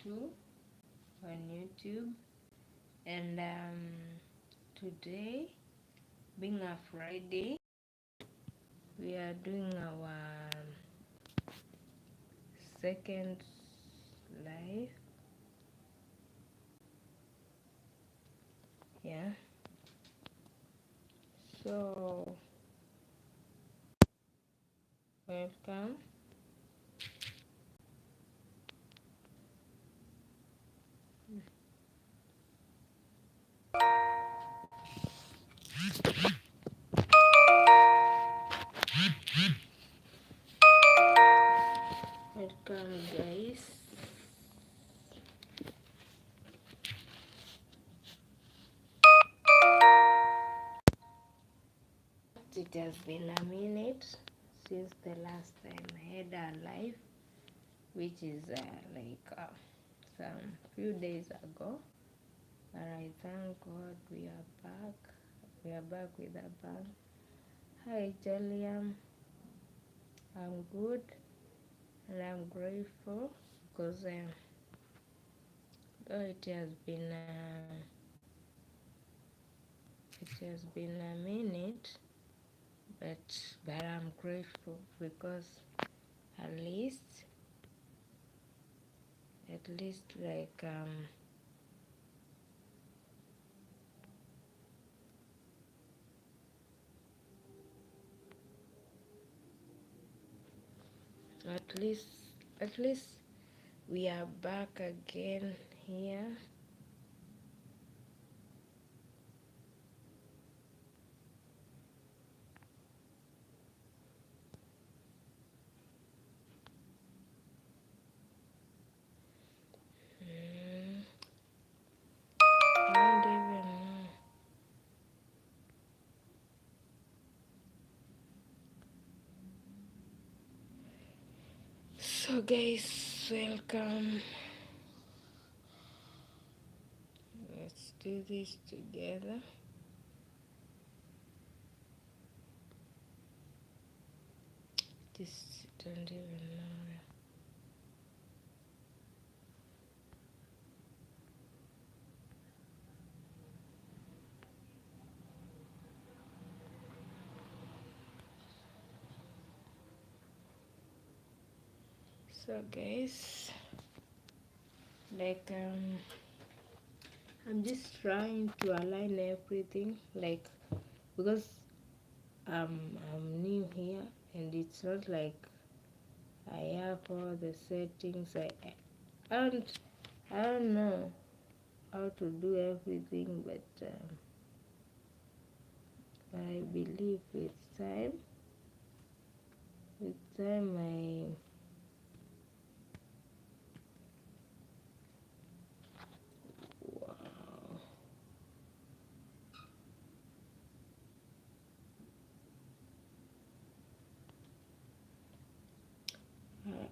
Katuu on YouTube, and today, being a Friday, we are doing our second live. Yeah, so welcome. Welcome, guys. It has been a minute since the last time I had a live, which is some few days ago. But I thank God we are back. We are back with a bang. Hi, Jillian. I'm good and I'm grateful because though it has been a minute, but I'm grateful because at least like at least at least we are back again here. I don't even know. So guys, welcome. Let's do this together. This don't even know. So guys, like I'm just trying to align everything, like because I'm new here and it's not like I have all the settings. don't I don't know how to do everything, but I believe with time I wow.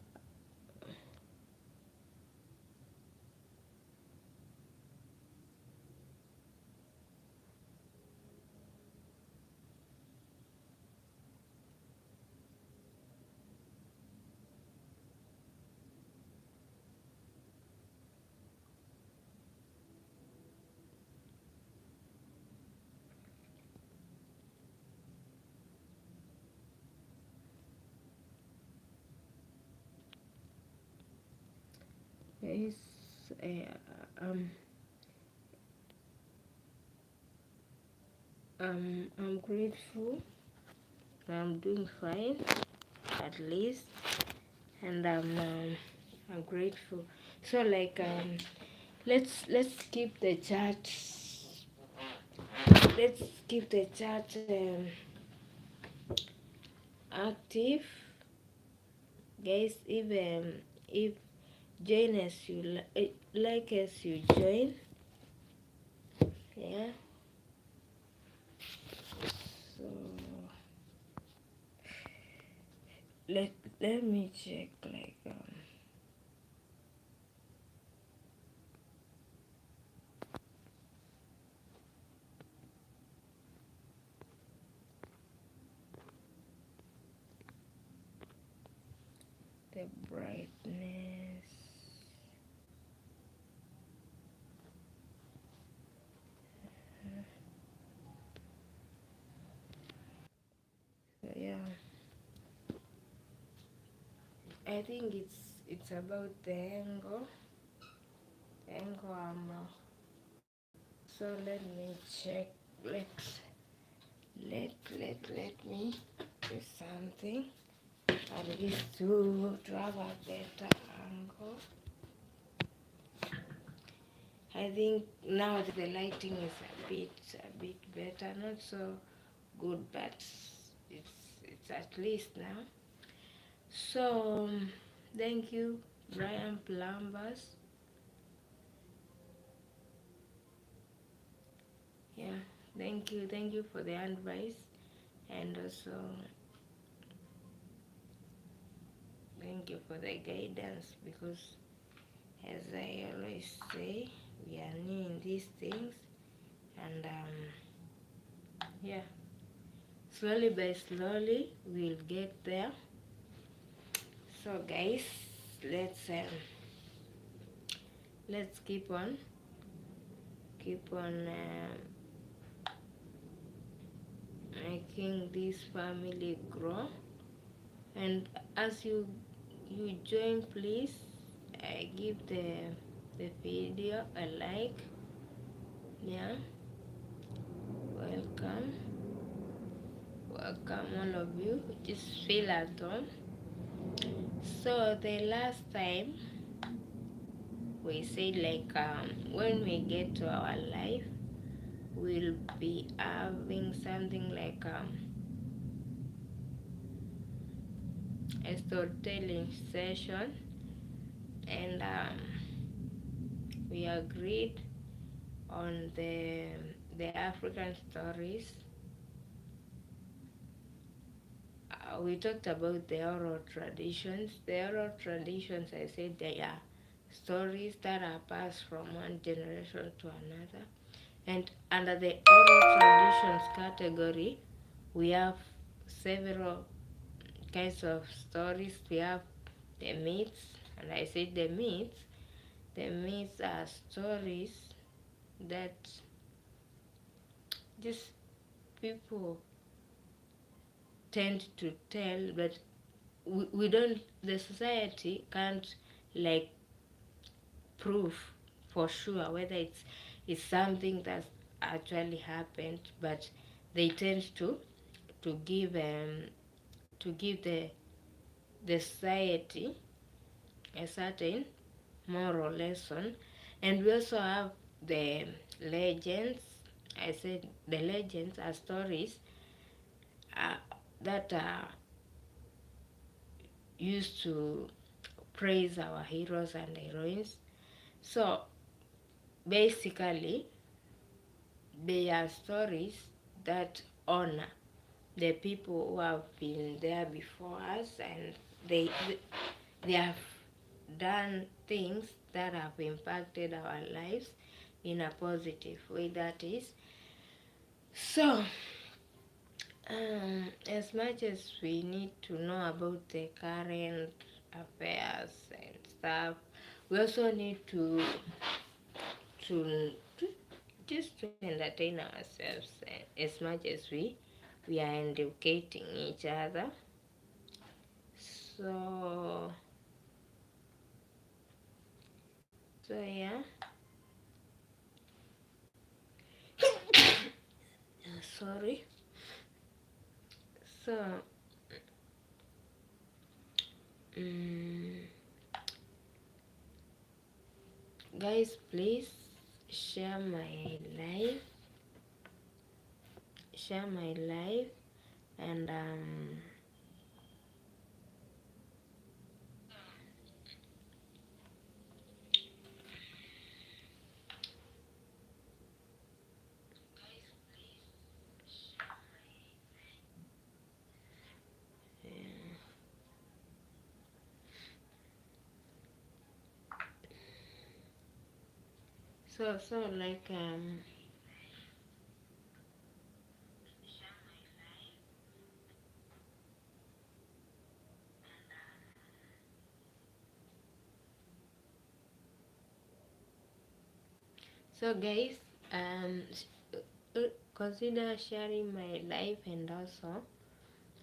Guys, um I'm grateful. I'm doing fine, at least, and I'm grateful. So like let's keep the chat. Let's keep the chat active, guys. If join as you like as you join, yeah. So let let me check like the brightness. I think it's about the angle. So let me check. Let me do something at least to have a better angle. I think now the lighting is a bit better, not so good, but it's at least now. So thank you, Brian Plumbers. Yeah, thank you for the advice, and also thank you for the guidance, because as I always say, we are new in these things, and yeah, slowly by slowly we'll get there. So guys, let's keep on making this family grow. And as you join, please give the video a like. Yeah, welcome all of you. Just feel at home. So the last time we said, like, when we get to our life, we'll be having something like a storytelling session, and we agreed on the African stories. We talked about the oral traditions. The oral traditions, I said, they are stories that are passed from one generation to another. And under the oral traditions category, we have several kinds of stories. We have the myths, and I said the myths. The myths are stories that just people tend to tell, but we don't, the society can't like prove for sure whether it's something that actually happened, but they tend to give the society a certain moral lesson. And we also have the legends. I said the legends are stories uh, that are used to praise our heroes and heroines. So basically, they are stories that honor the people who have been there before us, and they have done things that have impacted our lives in a positive way, that is. So as much as we need to know about the current affairs and stuff, we also need to, to just to entertain ourselves as much as we are educating each other. So yeah. Sorry. So um, guys, please share my live, and so like so guys, consider sharing my life, and also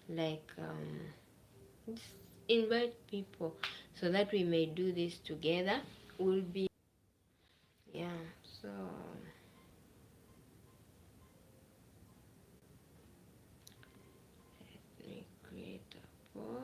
like invite people so that we may do this together. We'll be, yeah, so let me create a poll.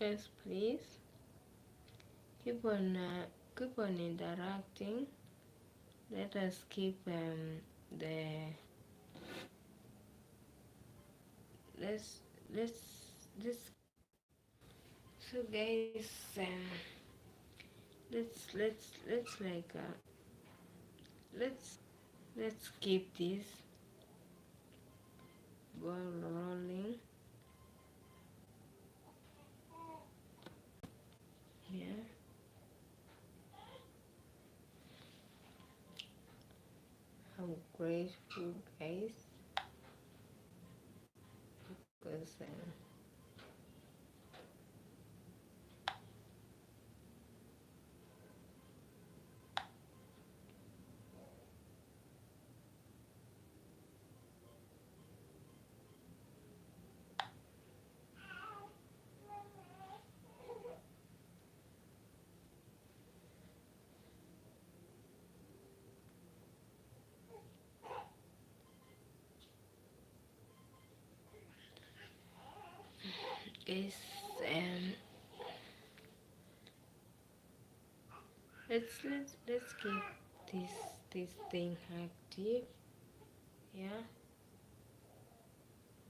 Yes, please keep on interacting. Let us keep the let's let's let's so guys, let's like let's keep this ball rolling. Yeah, I'm grateful, guys, because guys, um, let's keep this thing active. Yeah,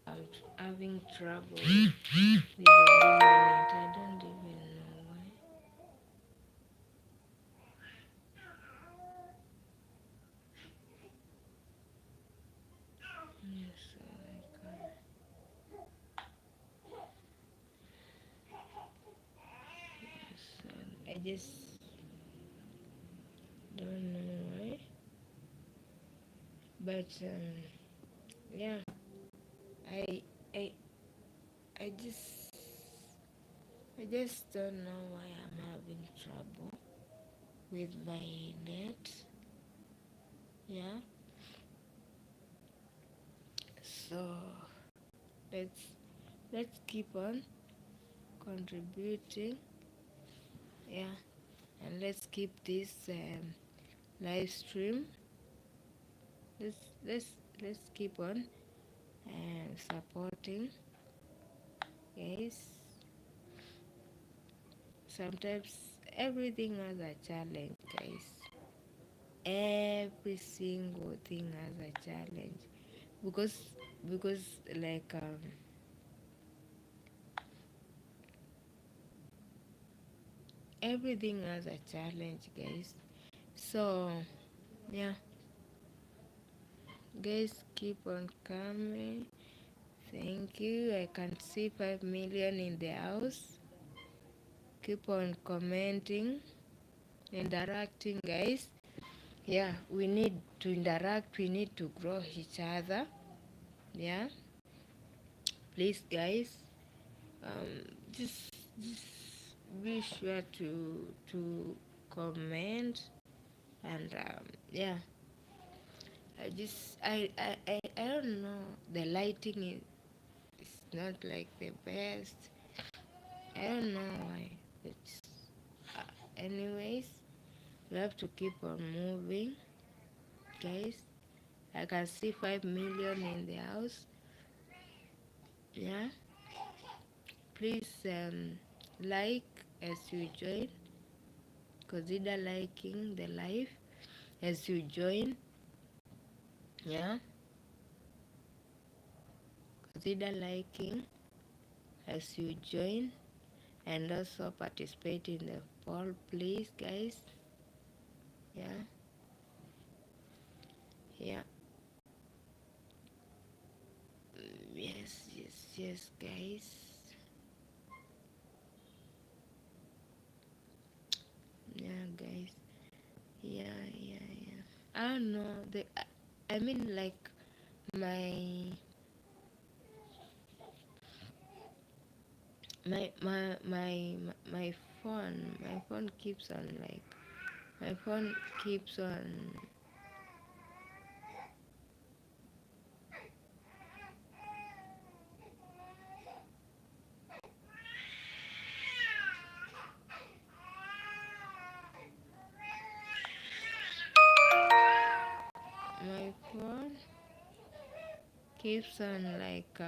I'm having trouble with the internet. I don't even know why. Yes, so I just don't know why. But yeah, I I I just I just don't know why I'm having trouble with my net. Yeah. So let's let's keep on contributing. Yeah. And let's keep this live stream. Let's let's let's keep on supporting, guys. Sometimes everything has a challenge, guys. Every single thing has a challenge because because like everything has a challenge, guys. So yeah, guys, keep on coming. Thank you. I can see 5 million in the house. Keep on commenting, interacting, guys. Yeah, we need to interact, we need to grow each other. Yeah, please, guys, just be sure to comment. And yeah, I don't know, the lighting is not like the best. I don't know why. It's anyways, we have to keep on moving, guys. I can see 5 million in the house. Yeah, please like as you join. Consider liking the live as you join. Yeah, consider liking as you join, and also participate in the poll, please, guys. Yeah, yeah. Yes, yes, yes, guys. Yeah, guys. Yeah, yeah, yeah. I don't know. I mean, like my my phone keeps on like my phone keeps on my phone keeps on like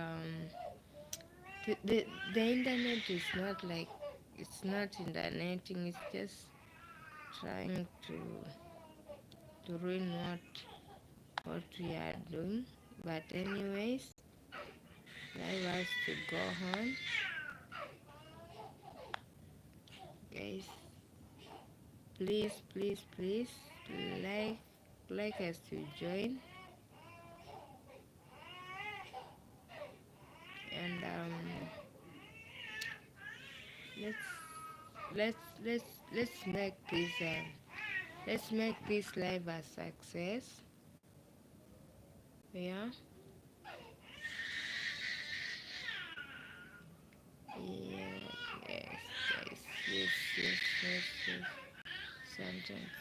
the internet is not like it's not interneting, it's just trying to ruin what we are doing. But anyways, life has to go on, guys. Please, please, please like us to join, and let's let's make this live a success. Yeah, yeah, yes, yes, yes, yes, yes, yes. Sometimes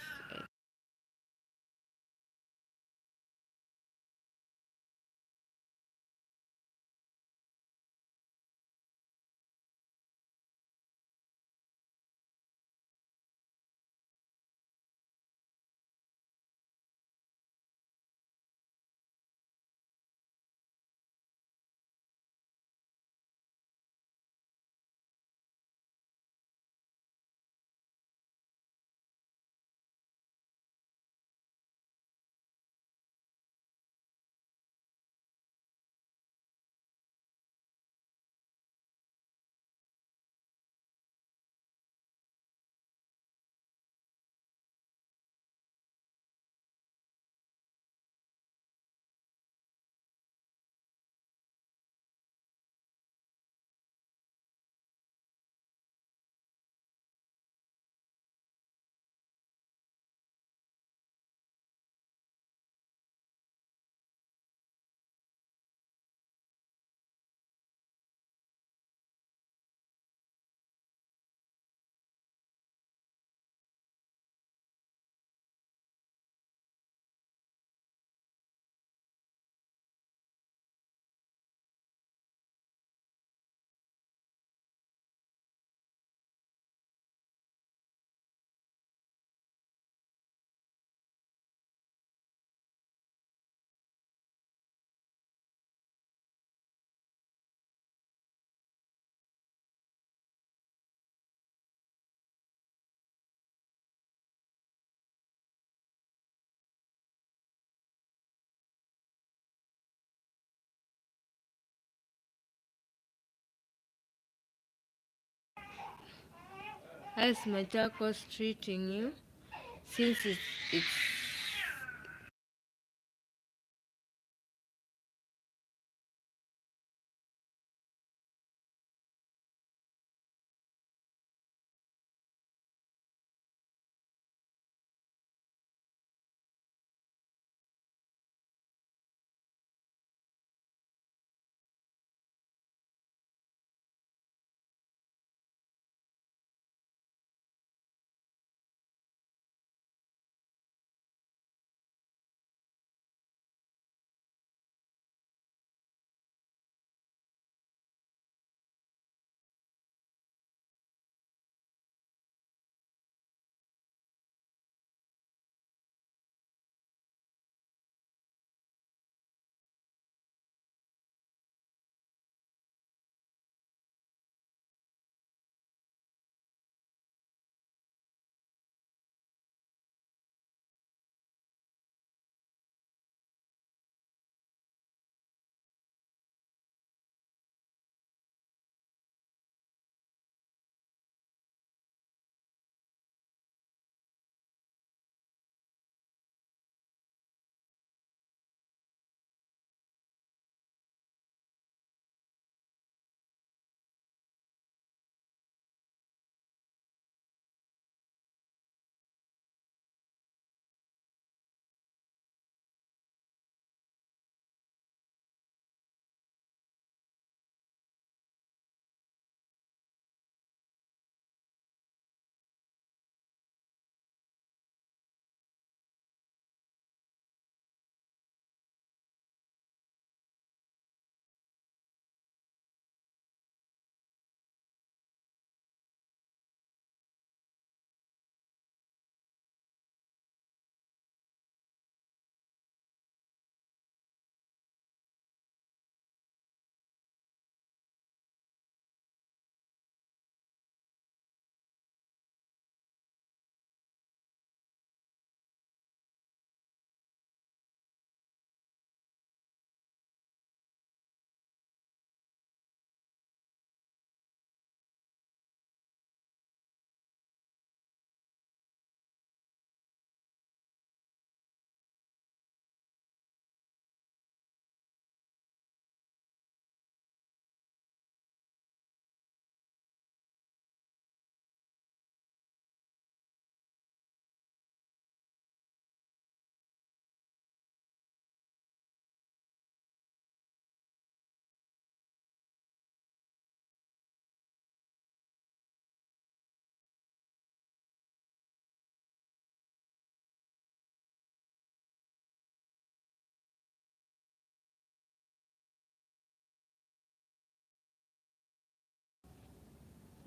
how's Machakos treating you? Since it's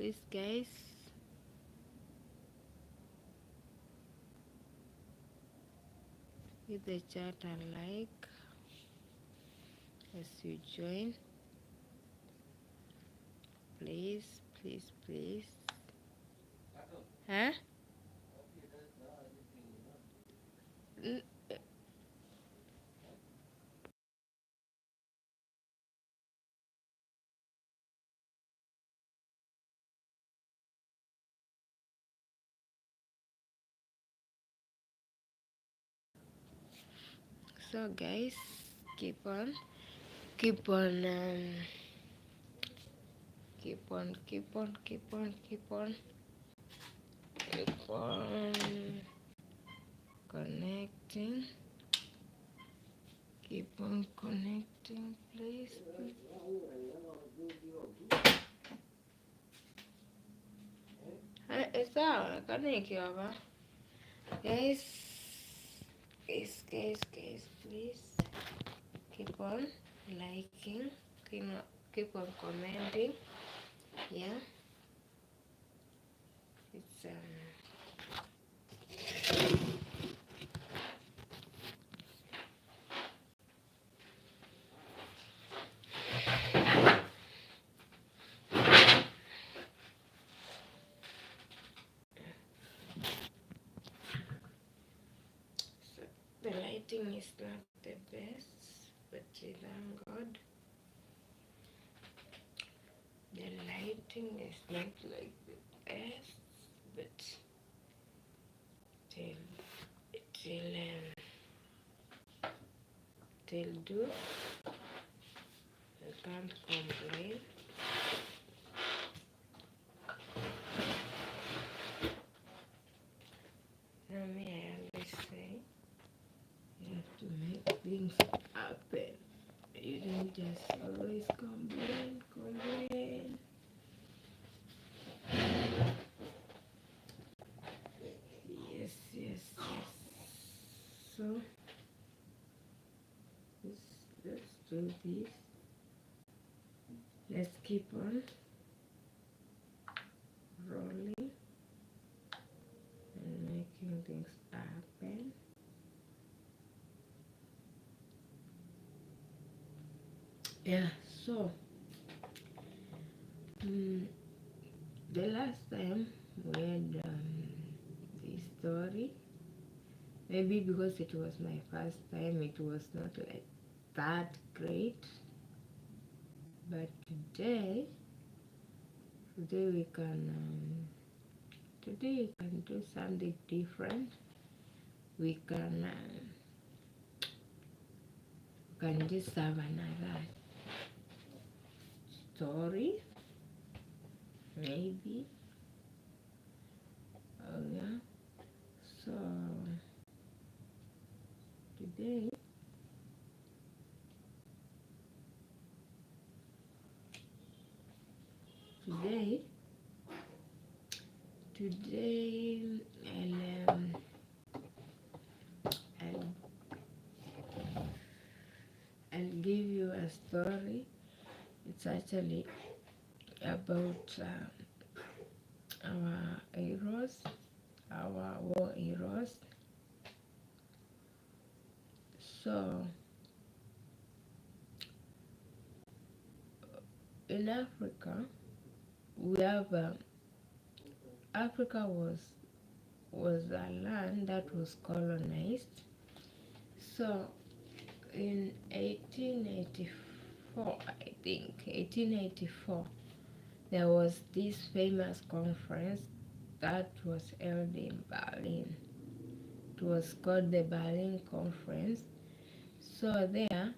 please guys, hit the chat and like as you join. Please, please, please. Huh? So guys, keep on keep on keep on keep on keep on keep on keep on connecting, keep on connecting, please. Sawa, kanikiwa guys, guys, please keep on liking, keep on commenting. Yeah, it's so the lighting is not the best, but thank God the lighting is not like the best, but it'll do. I can't complain. Now me, I always say you have to make things happen. You don't just always complain. Yes. So let's do this. Let's keep on rolling and making things happen. Yeah, so the last time we had this story, maybe because it was my first time, it was not like that great. But today we can do something different. We can just have another story, maybe. Oh yeah. So today I'll give you a story. It's actually about our heroes, our war heroes. So in Africa, we have Africa was a land that was colonized. So in 1884, there was this famous conference that was held in Berlin. It was called the Berlin Conference. So there,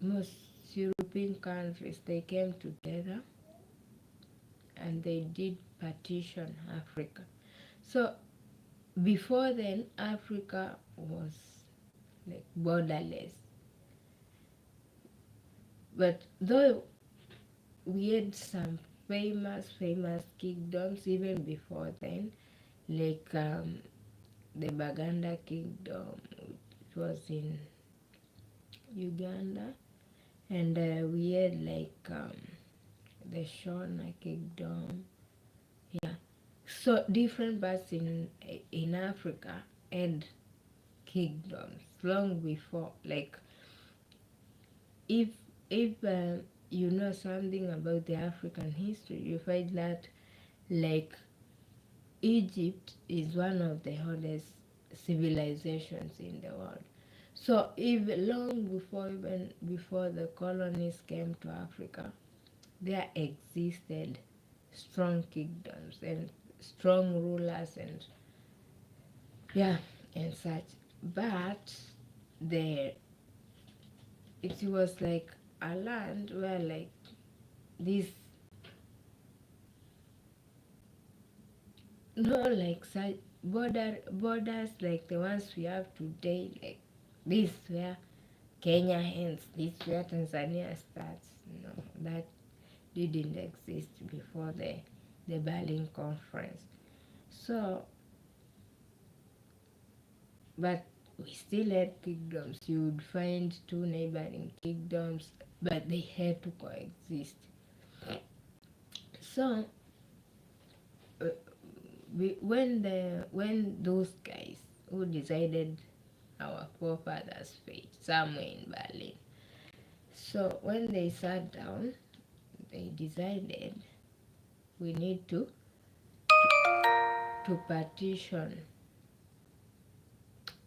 most European countries, they came together and they did partition Africa. So before then, Africa was like borderless. But though we had some famous kingdoms even before then, like the Baganda Kingdom, it was in Uganda, and we had like the Shona kingdom. Yeah. So different parts in Africa and kingdoms long before. Like if if you know something about the African history, you find that like Egypt is one of the oldest civilizations in the world. So even long before even before the colonies came to Africa, there existed strong kingdoms and strong rulers and yeah and such. But the it was like a land where like this no like such borders like the ones we have today, like this where Kenya ends, this where Tanzania starts. No, that didn't exist before the Berlin Conference. So, but we still had kingdoms. You would find two neighboring kingdoms, but they had to coexist. So, uh, when those guys who decided our forefathers' fate somewhere in Berlin, so when they sat down, they decided we need to partition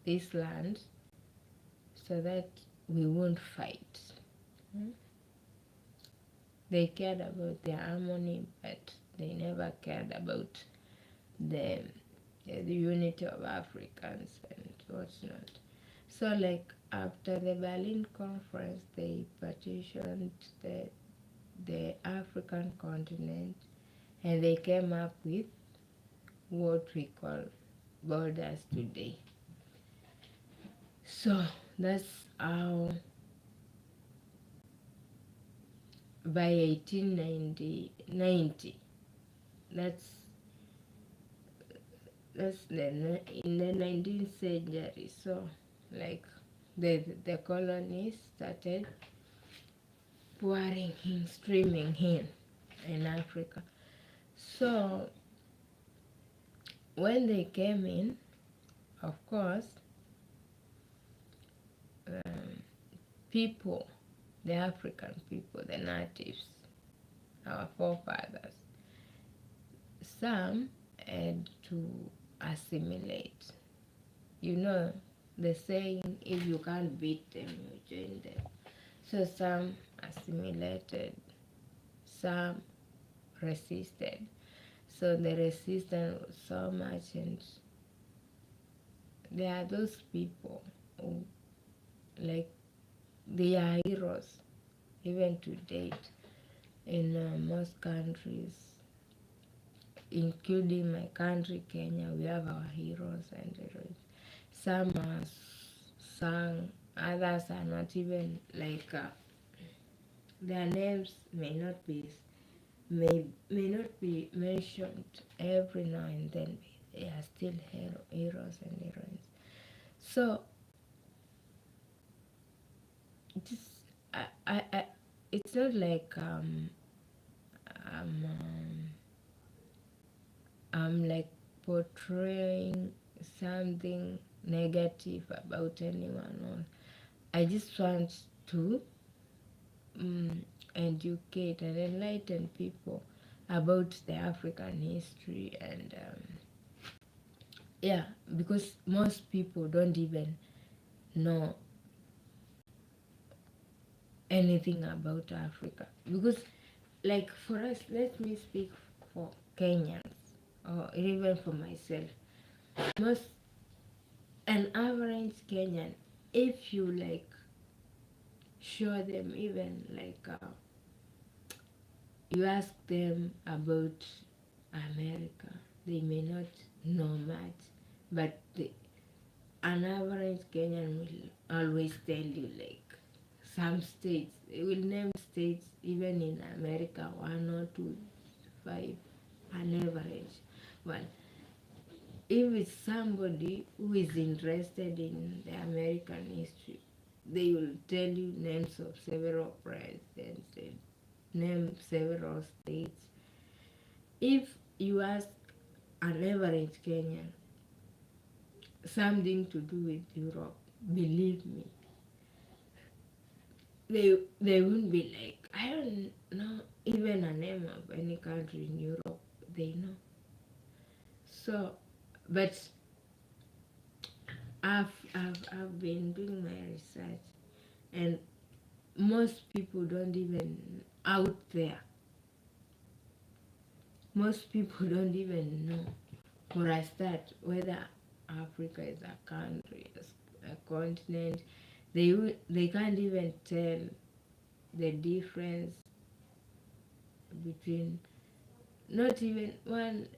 this land so that we won't fight. They cared about their harmony, but they never cared about the, the unity of Africans and whatnot. So, like after the Berlin Conference, they partitioned the African continent, and they came up with what we call borders today. So that's how by 1890, that's in the 19th century. So like the colonies started pouring in, streaming in Africa. So when they came in, of course, um, people, the African people, the natives, our forefathers, some had to assimilate. You know, the saying, if you can't beat them, you join them. So some assimilated, some resisted. So the resistance was so much, and there are those people who, like, they are heroes, even to date, in most countries, including my country, Kenya. We have our heroes and heroines. Some are sung, others are not even like their names may not be mentioned every now and then. They are still heroes and heroines. So just it's not like I'm I'm like portraying something negative about anyone. Or I just want to educate and enlighten people about the African history and yeah, because most people don't even know anything about Africa. Because like for us, let me speak for Kenyans or even for myself. Most an average Kenyan, if you like show them even like you ask them about America, they may not know much, but an average Kenyan will always tell you like some states. They will name states even in America, one or two, five, an average one. If it's somebody who is interested in the American history, they will tell you names of several presidents name several states. If you ask an average Kenyan something to do with Europe, believe me, they wouldn't be like, I don't know even a name of any country in Europe they know. So, but I've been doing my research, and most people don't even out there. Most people don't even know, for a start, whether Africa is a country, a continent. They can't even tell the difference between, not even one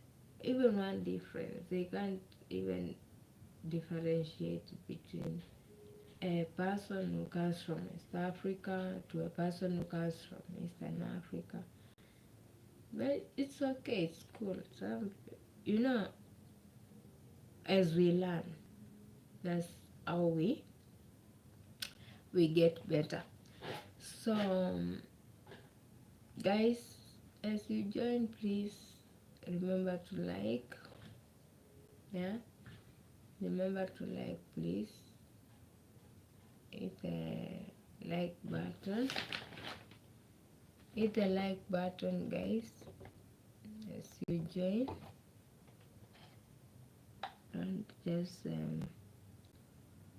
difference. They can't even differentiate between a person who comes from East Africa to a person who comes from Eastern Africa. But it's okay, it's cool. You know, as we learn, that's how we get better. So, guys, as you join, please remember to like. Yeah, remember to like, please. Hit the like button. Hit the like button, guys, as you join. And just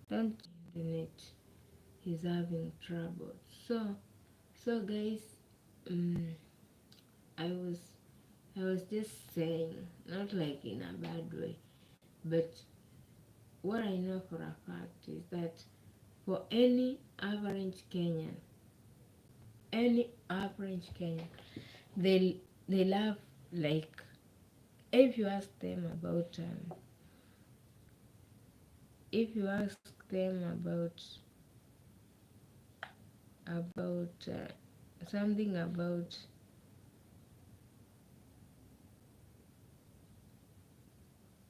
don't, the net is having trouble. So guys, I was just saying, not like in a bad way, but what I know for a fact is that for any average Kenyan, they love, like, if you ask them about something about,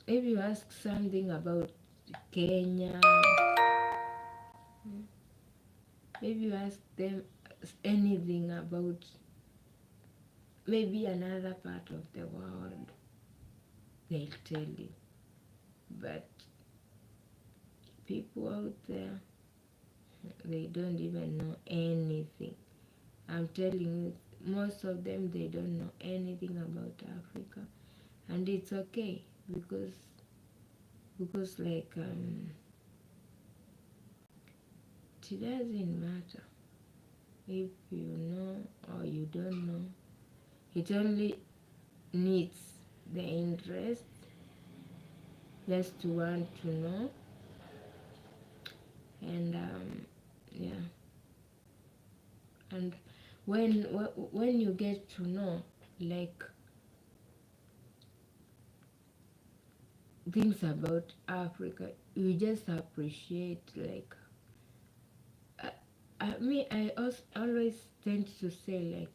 if you ask something about Kenya, if you ask them anything about maybe another part of the world, they'll tell you. But people out there, they don't even know anything. I'm telling you, most of them, they don't know anything about Africa. And it's okay, because like, it doesn't matter if you know or you don't know. It only needs the interest, just to want to know. And yeah, and when you get to know, like, things about Africa, you just appreciate, like, I also always tend to say, like,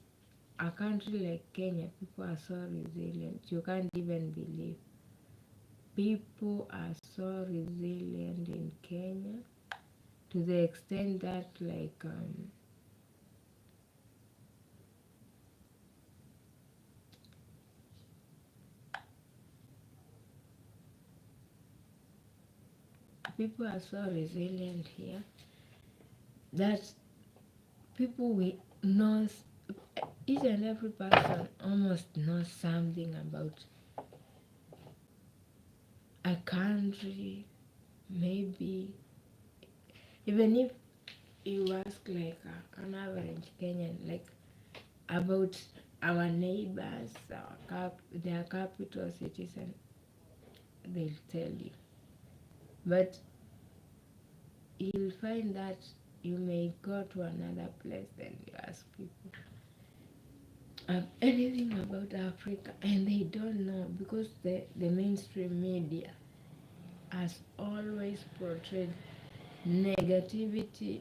a country like Kenya, people are so resilient, you can't even believe. People are so resilient in Kenya, to the extent that, like, people are so resilient here that people we know, each and every person almost knows something about a country. Maybe even if you ask, like, an average Kenyan, like, about our neighbors, their capital cities, and they'll tell you. But you'll find that you may go to another place, then you ask people anything about Africa, and they don't know, because the mainstream media has always portrayed negativity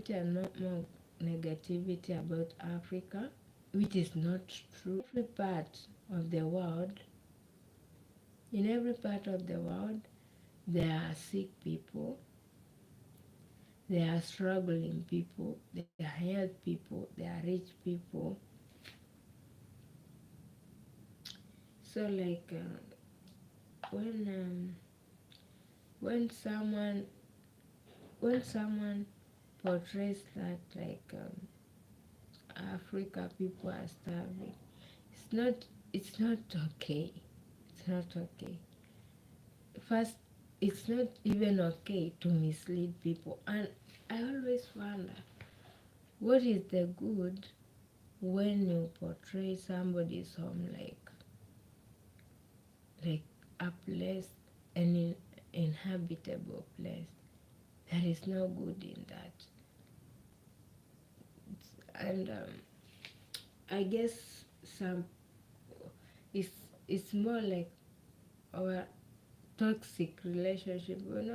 and not more negativity about Africa, which is not true. Every part of the world, in every part of the world, there are sick people, there are struggling people, there are health people, there are rich people. So like when someone when someone portrays that like Africa people are starving, it's not okay. It's not okay. First, it's not even okay to mislead people. And I always wonder, what is the good when you portray somebody's home like a place, an inhabitable place? There is no good in that. And I guess some it's it's more like our toxic relationship. When you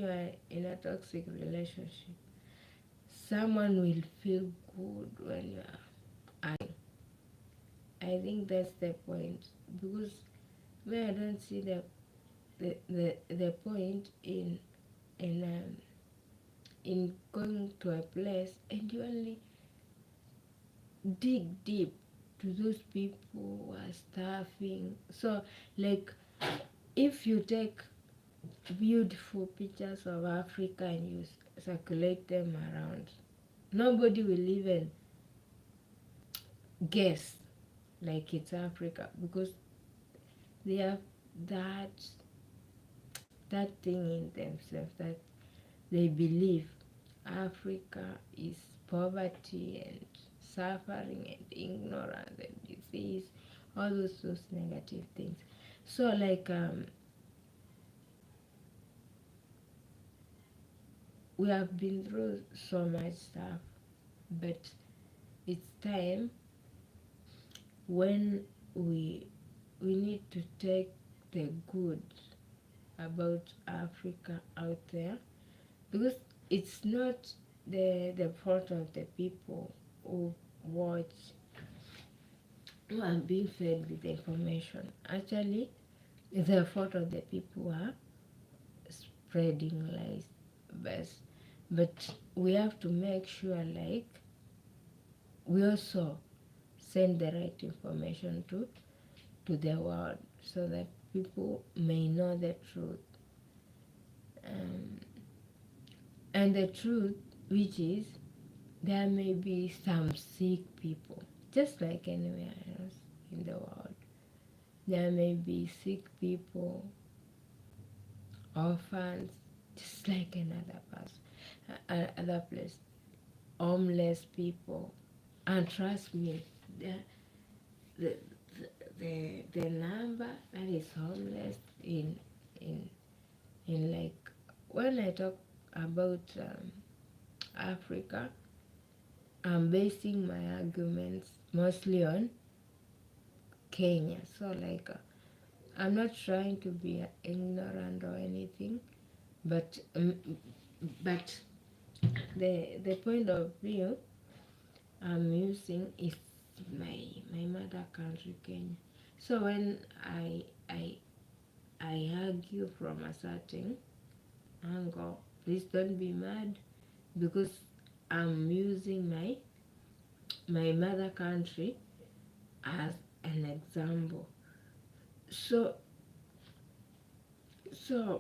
are in a toxic relationship, someone will feel good when you are. I think that's the point, because when I don't see the point in in going to a place and you only dig deep to those people who are starving. So like if you take beautiful pictures of Africa and you circulate them around, nobody will even guess like it's Africa, because they have that that thing in themselves that they believe Africa is poverty and suffering and ignorance and disease, all those negative things. So like we have been through so much stuff, but it's time when we need to take the good about Africa out there, because it's not the fault of the people who watch, who are being fed with information. Actually, it's the fault of the people who are spreading lies. But we have to make sure like we also send the right information to the world so that people may know the truth. And the truth, which is there may be some sick people, just like anywhere else in the world. There may be sick people, orphans, just like another person, other place, homeless people. And trust me, the, the number that is homeless in like, when I talk about Africa, I'm basing my arguments mostly on Kenya. So like I'm not trying to be ignorant or anything, but the point of view I'm using is my mother country, Kenya. So when I argue from a certain angle, please don't be mad, because I'm using my mother country as an example. So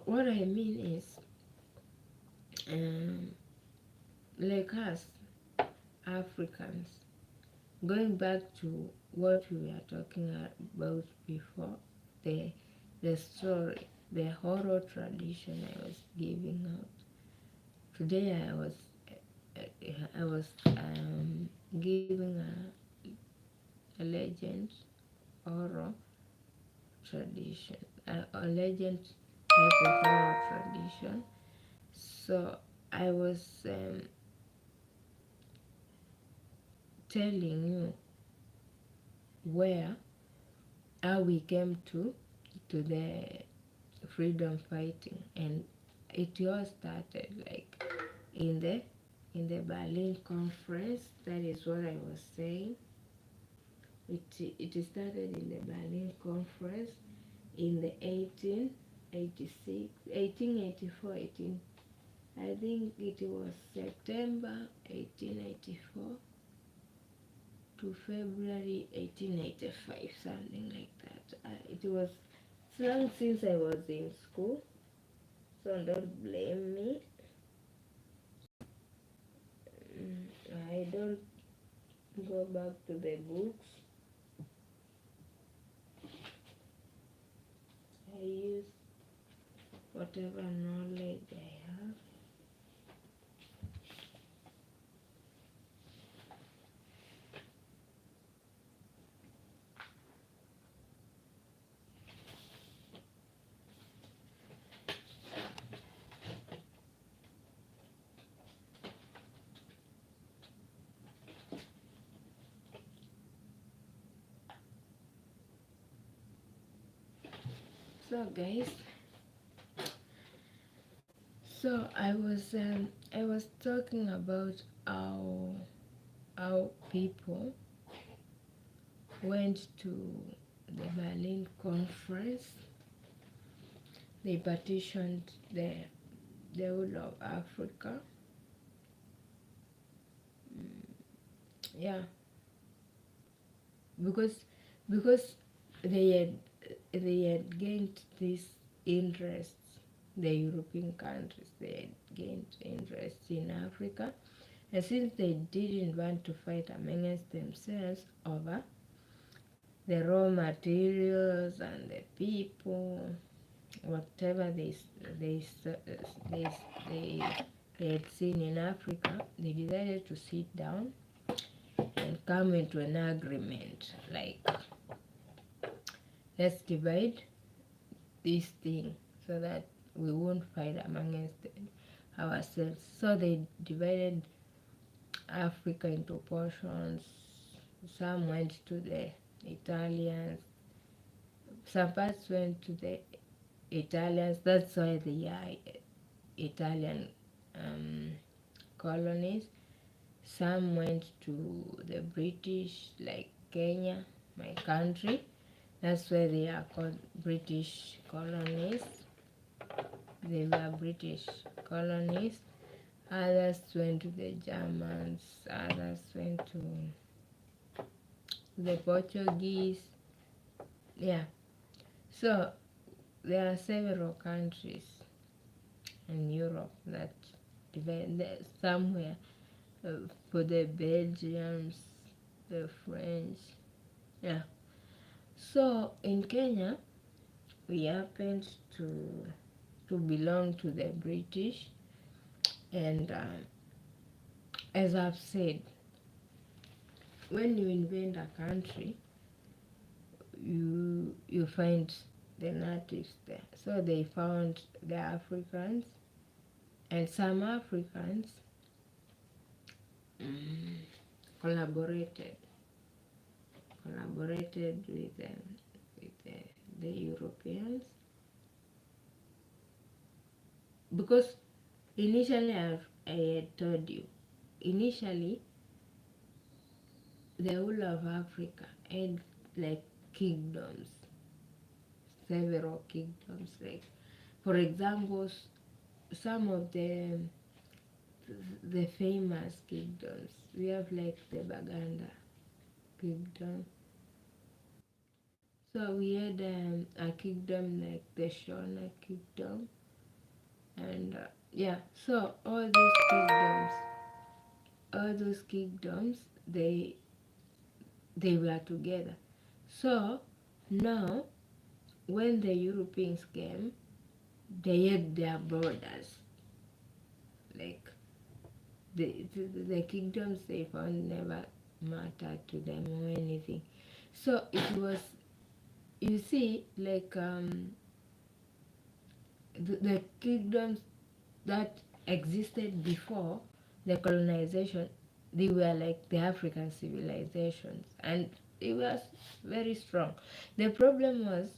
what I mean is, like us Africans, going back to what we were talking about before, the story, the oral tradition I was giving out. Today I was giving a legend oral tradition, a legend type of oral tradition. So I was telling you how we came to the freedom fighting, and it all started like in the Berlin conference. That is what I was saying. It started in the Berlin conference in the 1884, I think it was September 1884. to February 1885, something like that. It was long since I was in school, so don't blame me. I don't go back to the books. I use whatever knowledge I have. So guys, so I was talking about how people went to the Berlin Conference. They partitioned the whole of Africa. Yeah, because they had gained this interest. The European countries, they had gained interest in Africa, and since they didn't want to fight amongst themselves over the raw materials and the people, whatever they had seen in Africa, they decided to sit down and come into an agreement, like, let's divide this thing so that we won't fight amongst ourselves. So they divided Africa into portions. Some went to the Italians, some parts went to the Italians. That's why they are Italian colonies. Some went to the British, like Kenya, my country. That's why they are called British colonies. They were British colonies. Others went to the Germans. Others went to the Portuguese. Yeah. So there are several countries in Europe that divide somewhere for the Belgians, the French. Yeah. So in Kenya, we happened to belong to the British, and as I've said, when you invade a country, you find the natives there. So they found the Africans, and some Africans collaborated with the Europeans, because initially I had told you, initially the whole of Africa had like kingdoms, several kingdoms. Like, for example, some of the famous kingdoms, we have like the Baganda kingdom. So we had a kingdom like the Shona kingdom, and yeah. So all those kingdoms, they were together. So now, when the Europeans came, they had their borders. Like the kingdoms they found never mattered to them or anything. So it was, you see, like the kingdoms that existed before the colonization, they were like the African civilizations, and it was very strong. The problem was,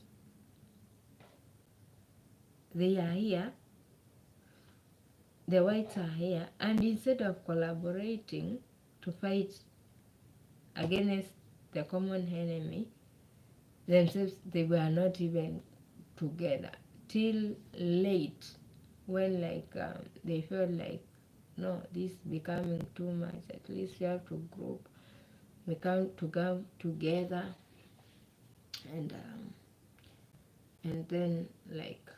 they are here, the whites are here, and instead of collaborating to fight against the common enemy, themselves, they were not even together till late, when like they felt like, no, this is becoming too much, at least we have to group we come together and then like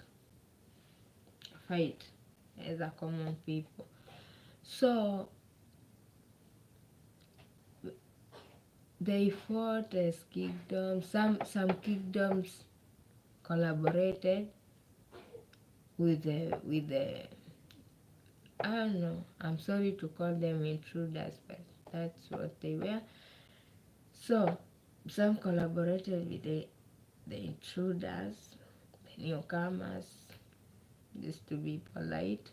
fight as a common people. So they fought as kingdoms. Some kingdoms collaborated with the I don't know. I'm sorry to call them intruders, but that's what they were. So some collaborated with the intruders, the newcomers, just to be polite.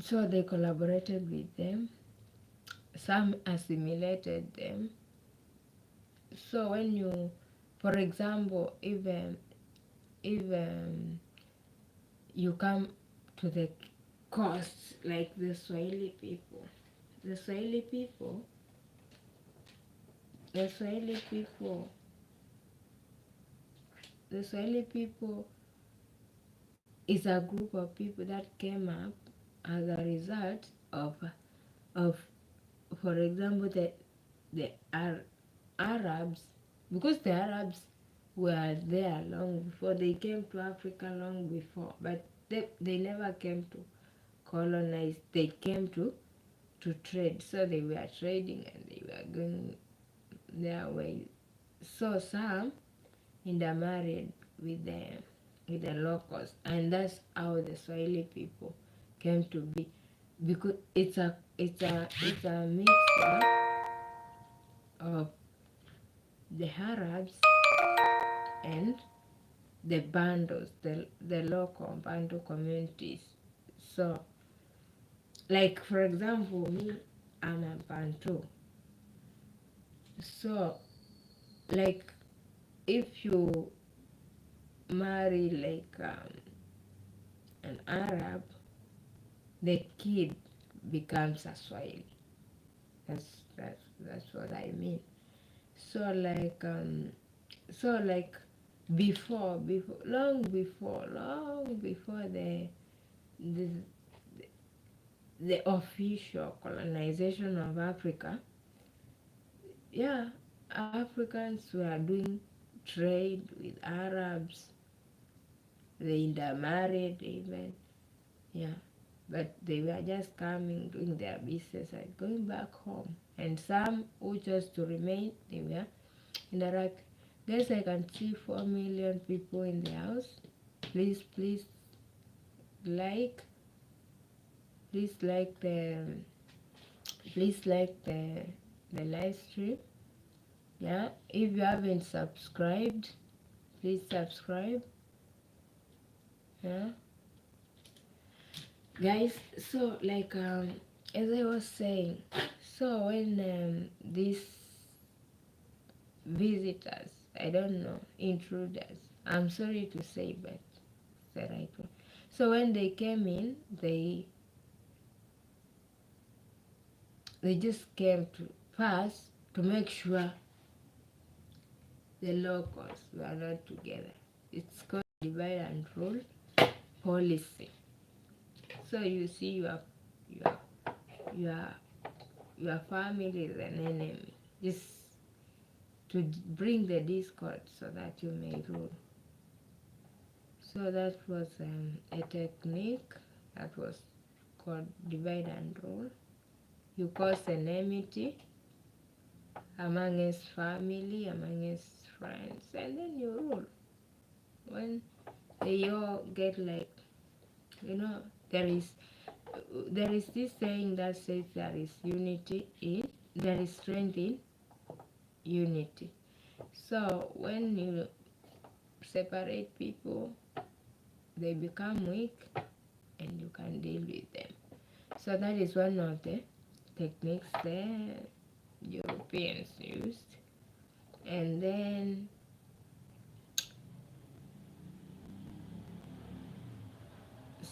So they collaborated with them. Some assimilated them. So when you, for example, if you come to the coast like the Swahili people, the Swahili people, the Swahili people, the Swahili people is a group of people that came up as a result of for example the Arabs, because the Arabs were there long before. They came to Africa long before, but they never came to colonize. They came to trade. So they were trading and they were going their way. So some intermarried with the locals, and that's how the Swahili people came to be, because it's a mixture of the Arabs and the bandos, the local bando communities. So, like for example, me, I'm a Bantu. So, like if you marry like an Arab, the kid becomes a Swahili. That's what I mean. So like before long before the the official colonization of Africa, yeah, Africans were doing trade with Arabs. They intermarried even, yeah. But they were just coming, doing their business and going back home. And some who chose to remain, they were in Iraq. Guess I can see 4 million people in the house. Please like, please like the, please like the live stream. Yeah, if you haven't subscribed, please subscribe. Yeah, guys. So like as I was saying, so when these visitors, I don't know, intruders, I'm sorry to say, but it's the right one. So when they came in, they just came to first to make sure the locals were not together. It's called divide and rule policy. So you see your your family is an enemy, just to bring the discord so that you may rule. So that was a technique that was called divide and rule. You cause enmity amongst family, amongst friends, and then you rule. When they all get like, there is this saying that says there is strength in unity. So when you separate people, they become weak and you can deal with them. So that is one of the techniques the Europeans used. And then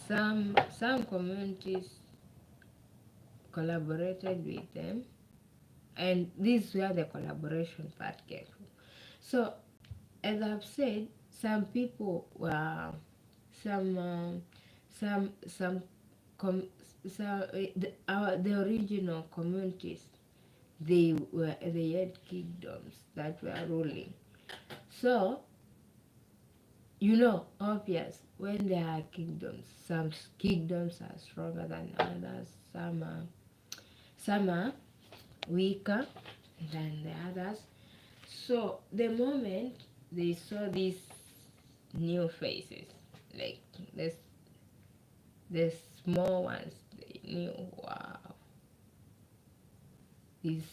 some communities collaborated with them, and this is where the collaboration part came from. So as I've said, some people were some some com, so the original communities, they had kingdoms that were ruling. So obvious, when there are kingdoms, some kingdoms are stronger than others, some are weaker than the others. So the moment they saw these new faces, like this the small ones, they knew, wow, this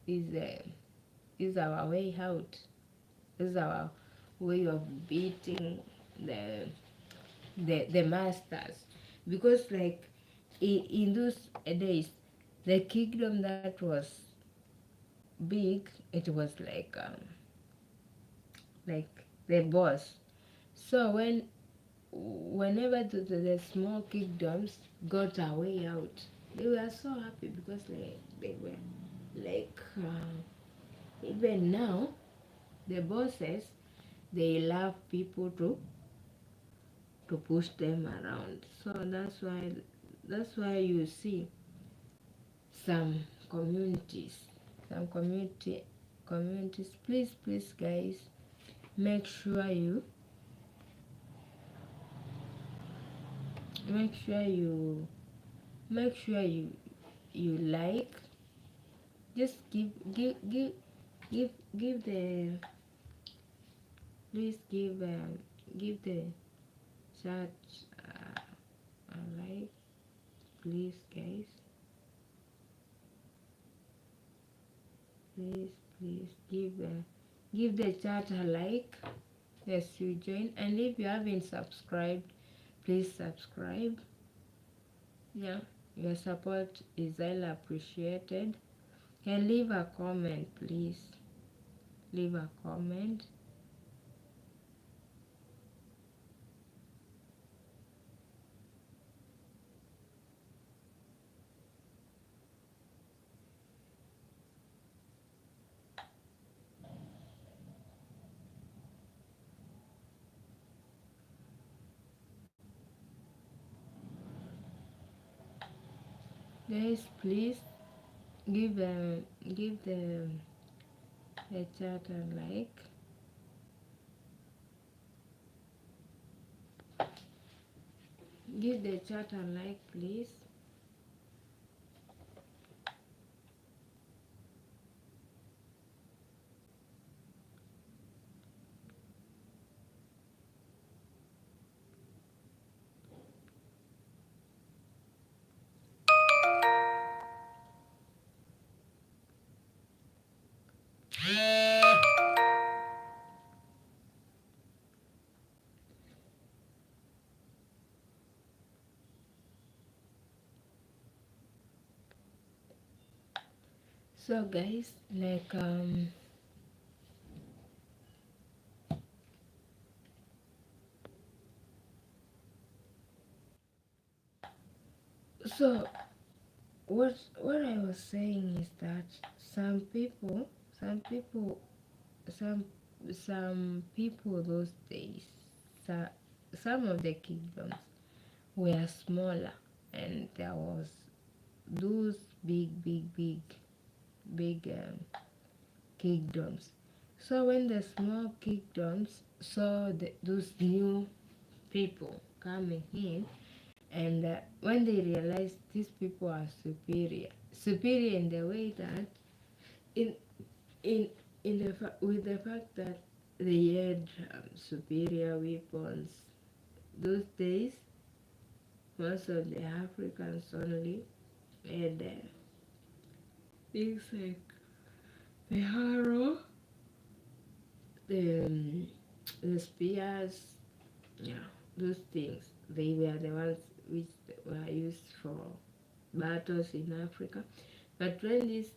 is our way out. This is our way of beating the the masters. Because like in those days, the kingdom that was big, it was like the boss. So whenever the small kingdoms got a way out, they were so happy because they were like even now the bosses, they love people to push them around. So that's why you see some communities some communities, please guys, make sure you make sure you make sure you like, just give the please give the chat a like, please guys, please give the chat a like. Yes, you join, and if you haven't subscribed, please subscribe. Yeah, your support is highly appreciated. And leave a comment, please. Leave a comment. Guys, please give the chat a like. Give the chat a like, please. So guys, so what I was saying is that some people some people some some people those days, so, some of the kingdoms were smaller, and there was those big kingdoms. So when the small kingdoms saw those new people coming in, and when they realized these people are superior in the way that in in with the fact that they had superior weapons. Those days, most of the Africans only had things like the harrow, the spears, yeah, those things. They were the ones which were used for battles in Africa. But when these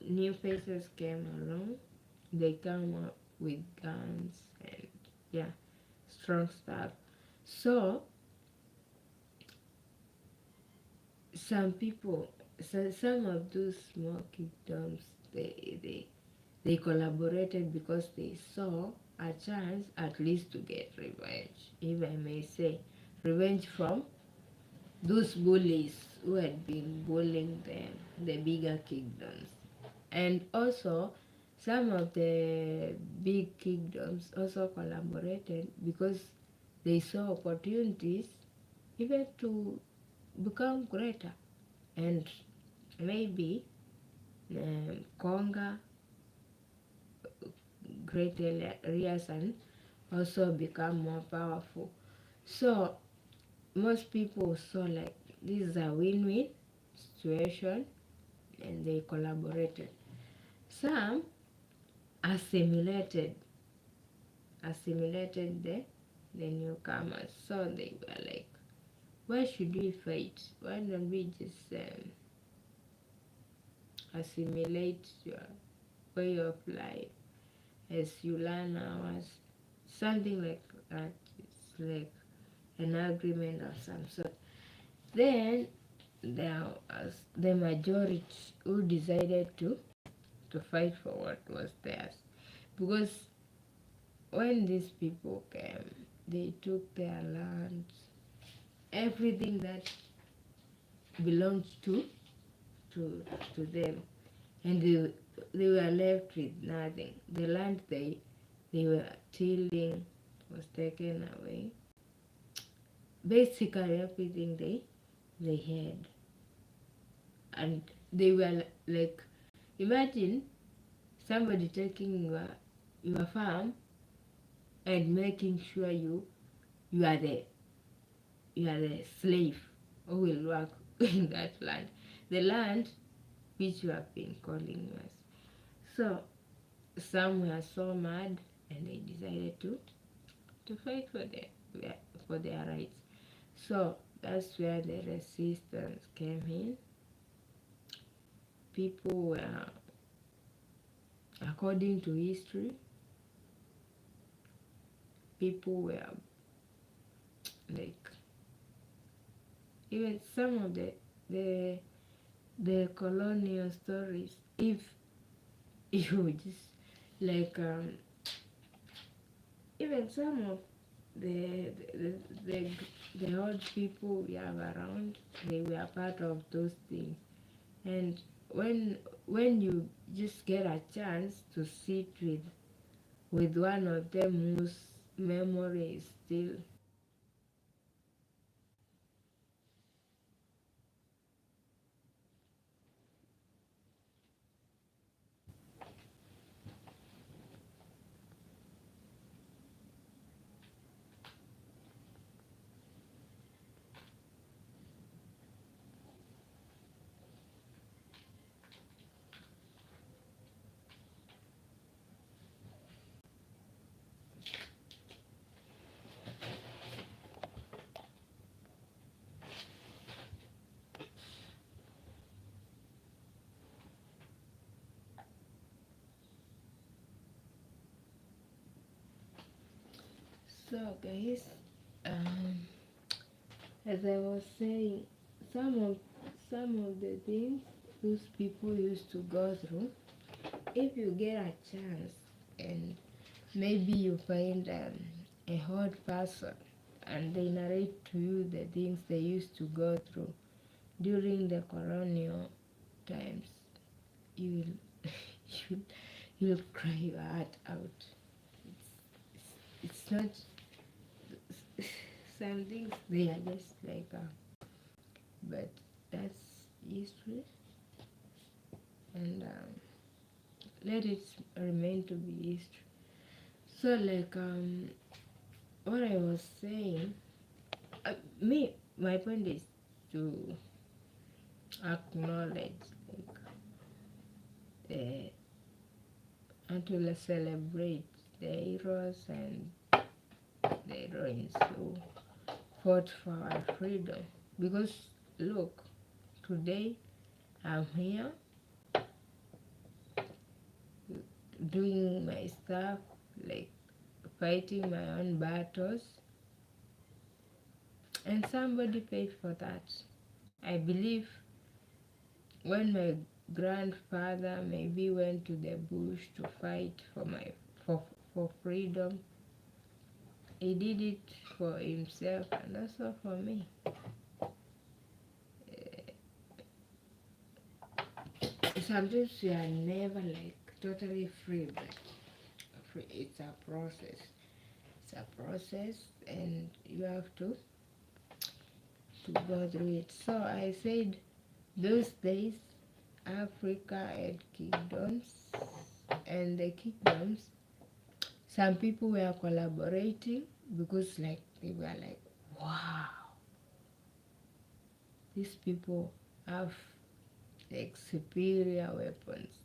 new faces came along, they come up with guns and yeah, strong stuff. So some of those small kingdoms, they collaborated because they saw a chance at least to get revenge, if I may say, revenge from those bullies who had been bullying them, the bigger kingdoms. And also, some of the big kingdoms also collaborated because they saw opportunities even to become greater and maybe conquer great areas and also become more powerful. So most people saw like this is a win-win situation and they collaborated. Some assimilated the newcomers. So they were like, why should we fight? Why don't we just assimilate your way of life as you learn ours? Something like that. It's like an agreement of some sort. Then there was the majority who decided to fight for what was theirs. Because when these people came, they took their lands, everything that belonged to, to them, and they were left with nothing. The land they were tilling was taken away. Basically, everything they had, and they were like, imagine somebody taking your farm and making sure you are the slave who will work in that land, the land which you have been calling yours. So some were so mad and they decided to fight for their rights. So that's where the resistance came in. People were, according to history, people were like, even some of the the colonial stories, if you just like even some of the the, the the old people we have around, they were part of those things. And when you just get a chance to sit with one of them whose memory is still. So guys, um, as I was saying, some of some of the things those people used to go through, if you get a chance and maybe you find a hot person and they narrate to you the things they used to go through during the colonial times, you will you, you'll cry your heart out. It's not some things they are just like but that's history, and let it remain to be history. So like what I was saying, my point is to acknowledge like the and to celebrate the heroes and the heroines who fought for our freedom. Because look, today I'm here doing my stuff, like fighting my own battles, and somebody paid for that. I believe when my grandfather maybe went to the bush to fight for freedom, he did it for himself and also for me. sometimes we are never like totally free, but it's a process. It's a process, and you have to go through it. So I said those days Africa had kingdoms, and the kingdoms, some people were collaborating because like they were like, wow, these people have like superior weapons.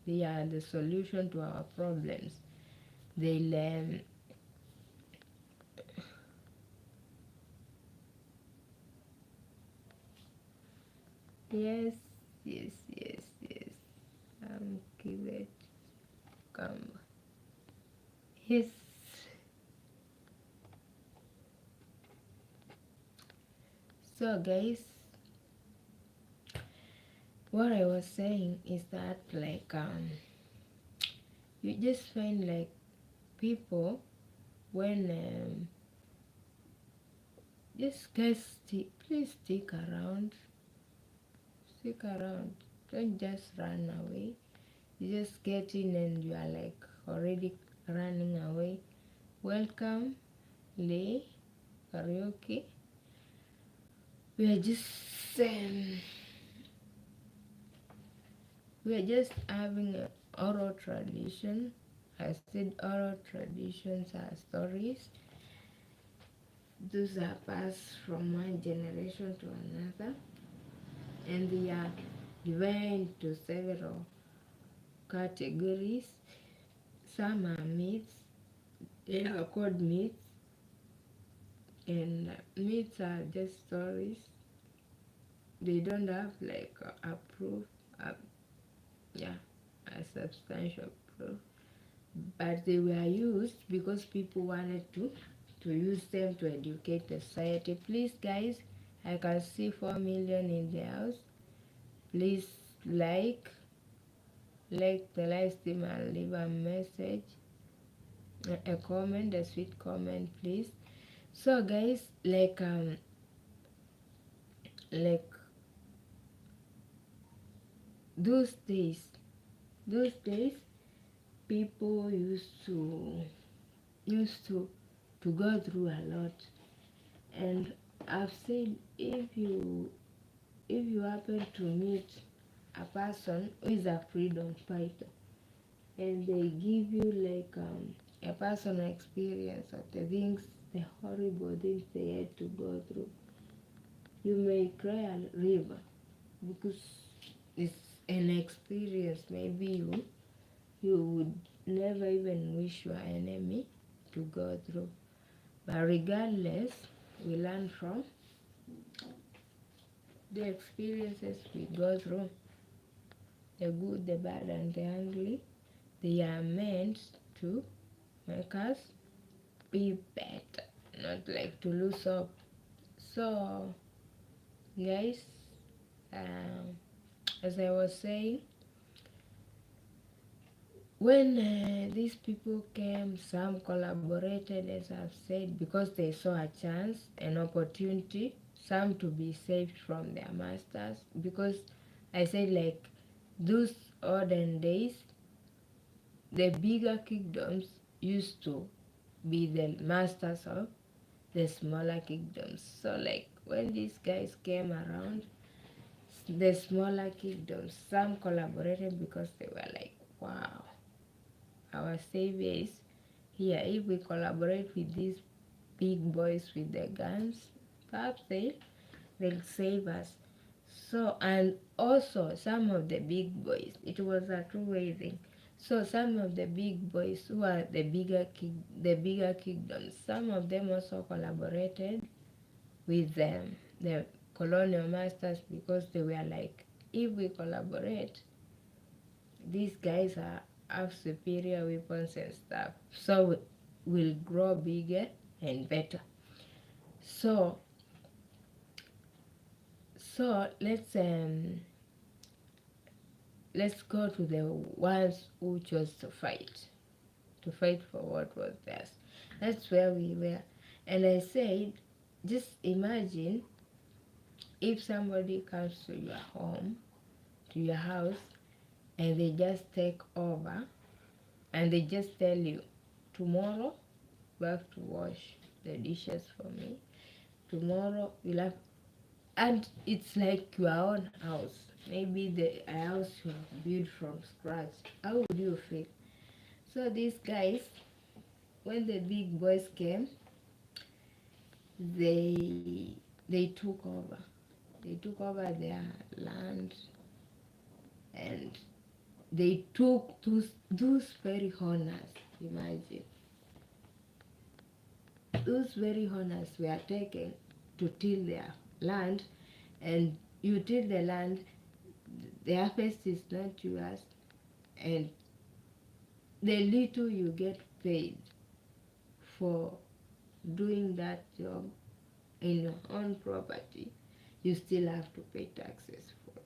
They are the solution to our problems. They learn. Yes, yes, yes, yes. Give it. Come. Yes. So guys, what I was saying is that like you just find like people when just guys please stick around. Stick around. Don't just run away. You just get in and you are like already running away. Welcome, Lay Karaoke. We are just having an oral tradition. I said oral traditions are stories. Those are passed from one generation to another, and they are divided into several categories. Some are myths. They are called myths, and myths are just stories. They don't have like a proof, a substantial proof, but they were used because people wanted to use them to educate the society. Please guys, I can see 4 million in the house. Please like the live stream and leave a message, a comment, a sweet comment, please. So guys, like those days people used to go through a lot, and I've said if you happen to meet a person who is a freedom fighter and they give you like a personal experience of the things, the horrible things they had to go through, you may cry a river because it's an experience maybe you would never even wish your enemy to go through. But regardless, we learn from the experiences we go through, the good, the bad, and the ugly. They are meant to make us be better, not like to lose hope. So, guys, as I was saying, when these people came, some collaborated, as I've said, because they saw a chance, an opportunity, some to be saved from their masters. Because I said, like, those olden days, the bigger kingdoms used to be the masters of the smaller kingdoms. So, like, when these guys came around, the smaller kingdoms, some collaborated because they were like, wow, our savior is here. If we collaborate with these big boys with the guns, perhaps they'll save us. So, and also some of the big boys, it was a two-way thing. So some of the big boys who are the bigger kingdoms, some of them also collaborated with them, the colonial masters, because they were like, if we collaborate, these guys have superior weapons and stuff, so we'll grow bigger and better. So let's go to the ones who chose to fight for what was theirs. That's where we were. And I said, just imagine if somebody comes to your home, to your house, and they just take over, and they just tell you, tomorrow you have to wash the dishes for me, tomorrow you'll have, and it's like your own house, maybe the house you have built from scratch. How would you feel? So these guys, when the big boys came, they took over. They took over their land, and they took those very honors. Imagine, those very honors were taken to till their land, and you till the land, the harvest is not yours, and the little you get paid for doing that job in your own property, you still have to pay taxes for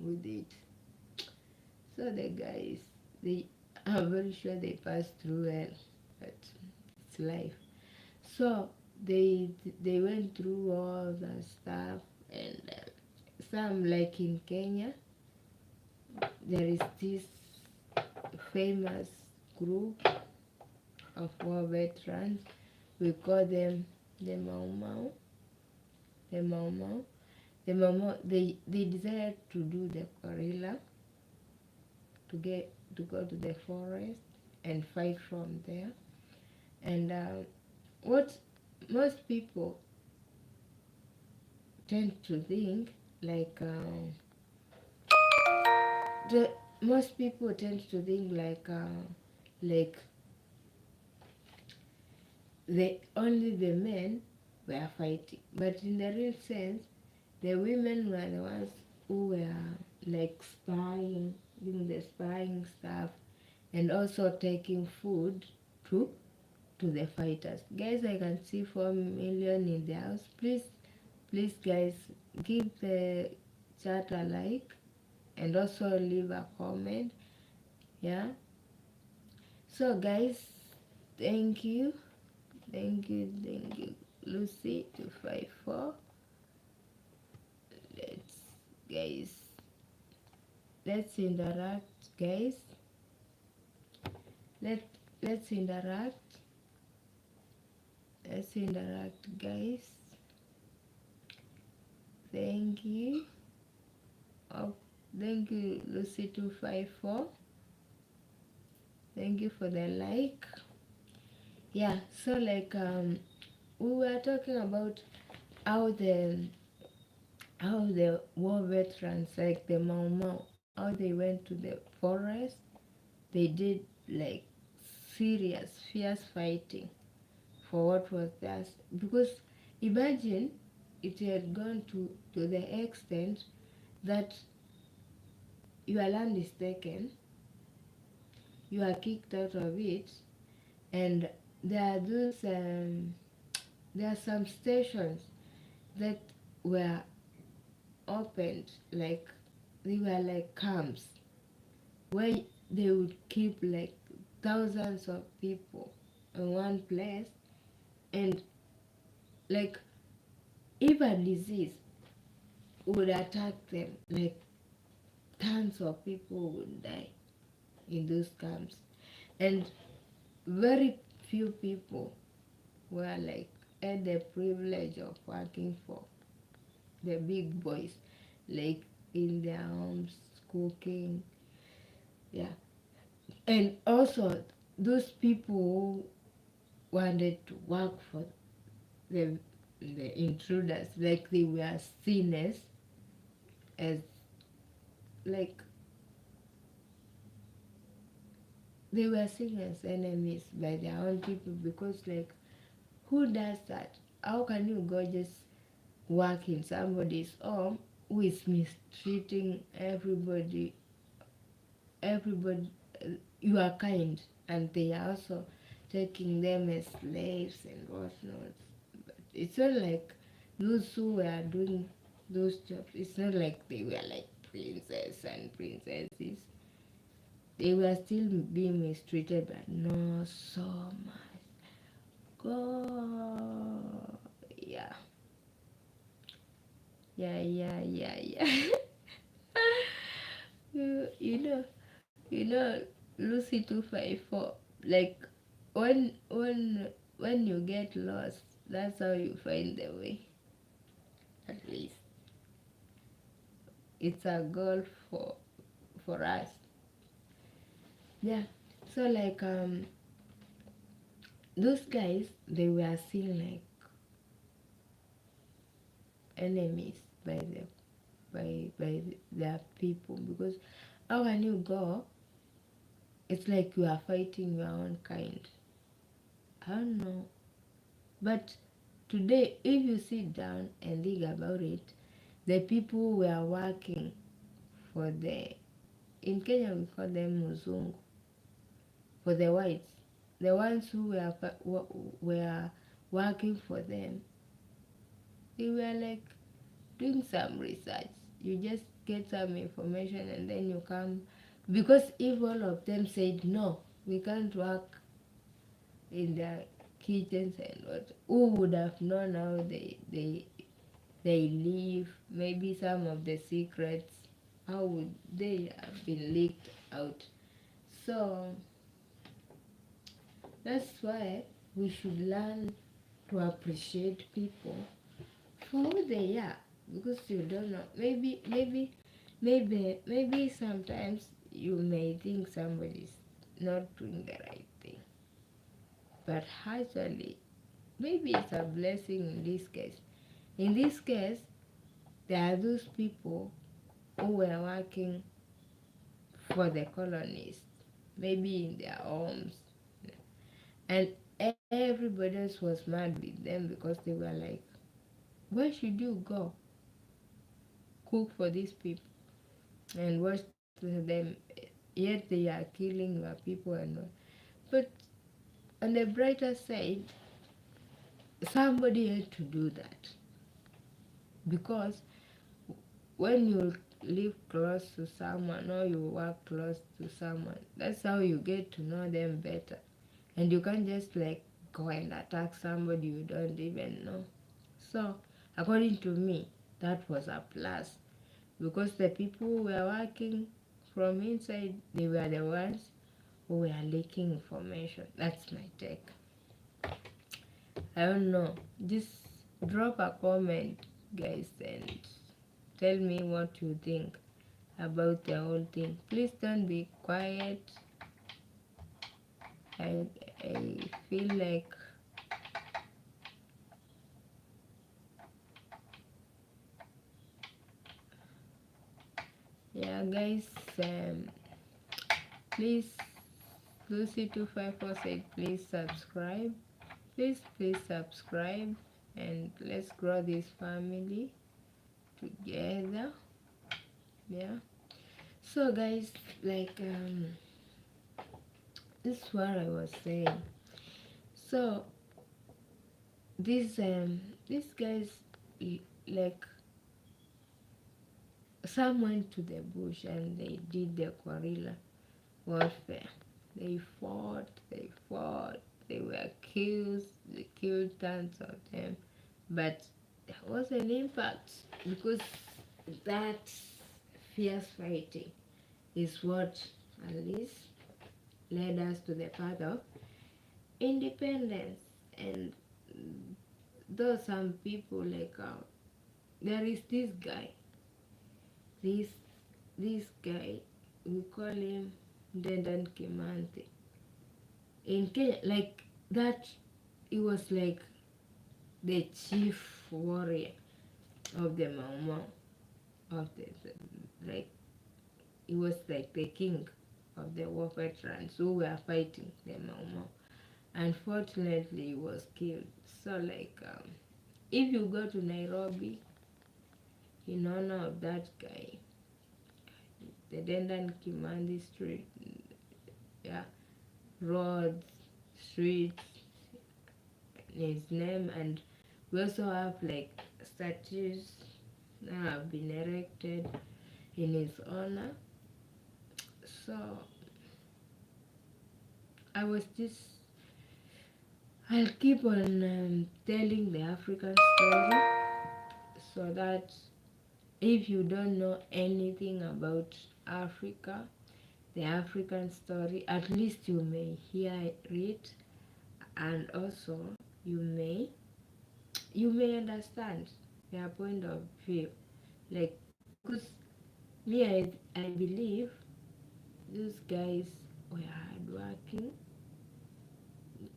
with it. So the guys, they, I'm very sure they passed through hell, but it's life. So they went through all the stuff, and some, like in Kenya, there is this famous group of war veterans. We call them the Mau Mau. The Mau Mau. The Mau Mau. They decided to do the guerrilla, to go to the forest and fight from there. And what most people tend to think, like the most people tend to think like only the men were fighting, but in the real sense, the women were the ones who were like spying, doing the spying stuff, and also taking food to the fighters. Guys, I can see 4 million in the house. Please guys, give the chat a like and also leave a comment. Yeah. So guys, thank you. Lucy 254. Let's interact, guys. Let's interact. Let's interact, guys. Thank you. Oh, thank you, Lucy 254. Thank you for the like. Yeah, so like we were talking about how the war veterans, like the Mau Mau, how they went to the forest. They did like serious, fierce fighting for what was theirs. Because imagine it had gone to the extent that your land is taken, you are kicked out of it, and there are some stations that were opened, like they were like camps where they would keep like thousands of people in one place, and like if a disease would attack them, like tons of people would die in those camps, and very few people were like had the privilege of working for the big boys, like in their homes, cooking. Yeah. And also those people who wanted to work for the intruders, like they were seen as like they were seen as enemies by their own people, because like who does that? How can you go just work in somebody's home who is mistreating everybody, you are kind, and they are also taking them as slaves and whatnot. But it's not like those who were doing those jobs, it's not like they were like princess and princesses. They were still being mistreated, but not so much. God, yeah. Yeah. You Lucy 254, like when you get lost, that's how you find the way. At least it's a goal for us. Yeah. So like those guys, they were seen like enemies by their people, because how can you go? It's like you are fighting your own kind. I don't know. But today, if you sit down and think about it, the people who were working for in Kenya we call them Muzungu, for the whites, the ones who were working for them, they were like doing some research. You just get some information and then you come, because if all of them said no, we can't work in their kitchens and what, who would have known how they live? Maybe some of the secrets, how would they have been leaked out? So that's why we should learn to appreciate people for who they are, because you don't know. Maybe sometimes you may think somebody's not doing the right thing, but actually maybe it's a blessing in this case. In this case, there are those people who were working for the colonists, maybe in their homes, and everybody else was mad with them because they were like, why should you go cook for these people and watch them, yet they are killing your people and all. But on the brighter side, somebody had to do that, because when you live close to someone or you work close to someone, that's how you get to know them better. And you can't just like go and attack somebody you don't even know. So according to me, that was a plus, because the people who were working from inside, they were the ones who were leaking information. That's my take. I don't know. Just drop a comment, guys, and tell me what you think about the whole thing. Please don't be quiet. I, I feel like, yeah, guys, please, Lucy254 said, please subscribe. Please subscribe, and let's grow this family together. Yeah. So guys, like this is what I was saying. So these guys, like, some went to the bush and they did the guerrilla warfare. They fought, they were killed, they killed tons of them. But there was an impact, because that fierce fighting is what at least led us to the path of independence. And though some people like there is this this guy, we call him Dedan Kimanthi in Kenya, like that. He was like the chief warrior of the Mau Mau, of like he was like the king of the war veterans who were fighting the Mau Mau. Unfortunately, he was killed. So like if you go to Nairobi in honor of that guy, the Dedan Kimanthi Street, yeah, roads, streets, his name, and we also have like statues that have been erected in his honor. So I was just, I'll keep on telling the African story, so that if you don't know anything about Africa, the African story. At least you may hear it, and also you may understand their point of view. Like, because me, I believe those guys were hardworking.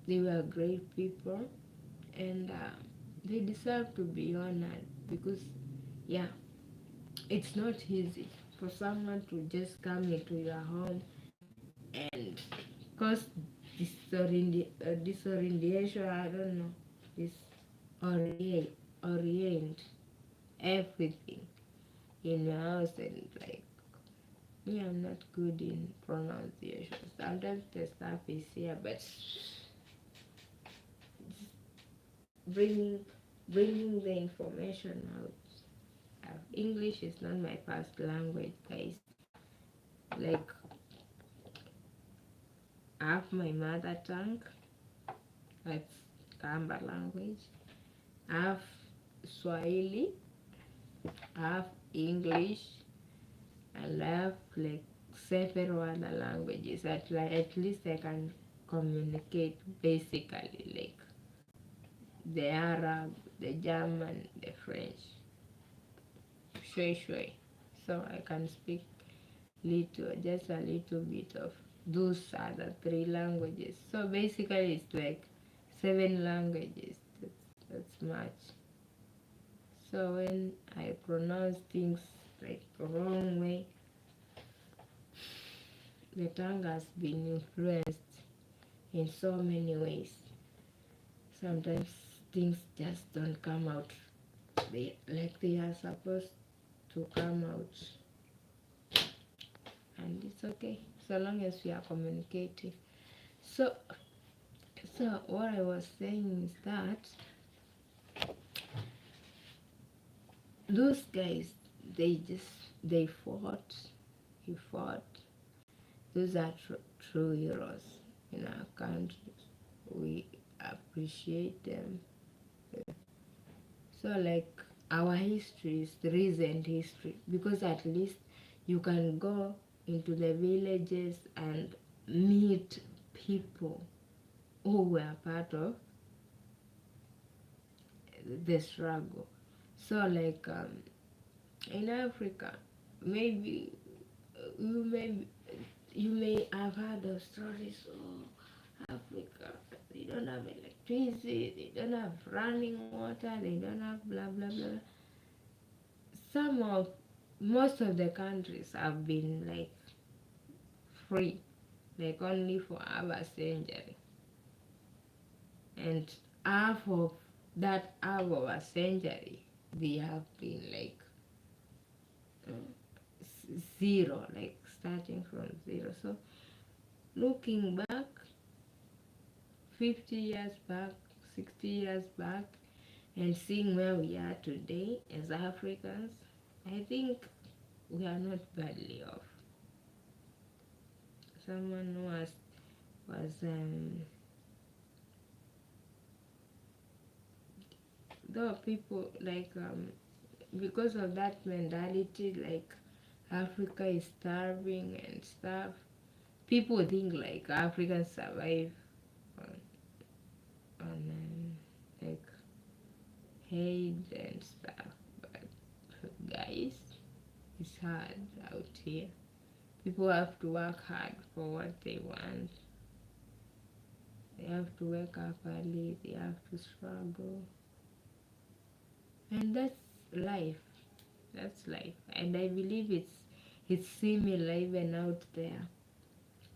They were great people, and they deserve to be honored because, yeah, it's not easy for someone to just come into your home and cause disorientation. I don't know, orient everything in your house, and like me, I'm not good in pronunciation. Sometimes the stuff is here, but bringing bringing the information out. English is not my first language, guys. Like, I have my mother tongue, that's Kamba language. I have Swahili, I have English, and I have like several other languages. At least I can communicate basically, like the Arab, the German, the French, shui. So I can speak just a little bit of those other three languages. So basically, it's like 7 languages. That's much. So when I pronounce things like the wrong way, the tongue has been influenced in so many ways. Sometimes things just don't come out like they are supposed to come out, and it's okay so long as we are communicating. So, what I was saying is that those guys, they fought. He fought. Those are true heroes in our country. We appreciate them. So, like, our history is recent history, because at least you can go into the villages and meet people who were part of the struggle. So, like, in Africa, maybe you may you may have heard of stories. Oh, Africa, they don't have electricity, they don't have running water, they don't have blah blah blah. Some of Most of the countries have been like free, like only for half a century, and half of that half of a century they have been like zero, like starting from zero. So looking back, 50 years back, 60 years back, and seeing where we are today as Africans, I think we are not badly off. Someone was though people like because of that mentality, like Africa is starving and stuff. People think like Africans survive on like aid and stuff, but guys, it's hard out here. People have to work hard for what they want. They have to wake up early. They have to struggle, and that's life. That's life, and I believe it's similar even out there.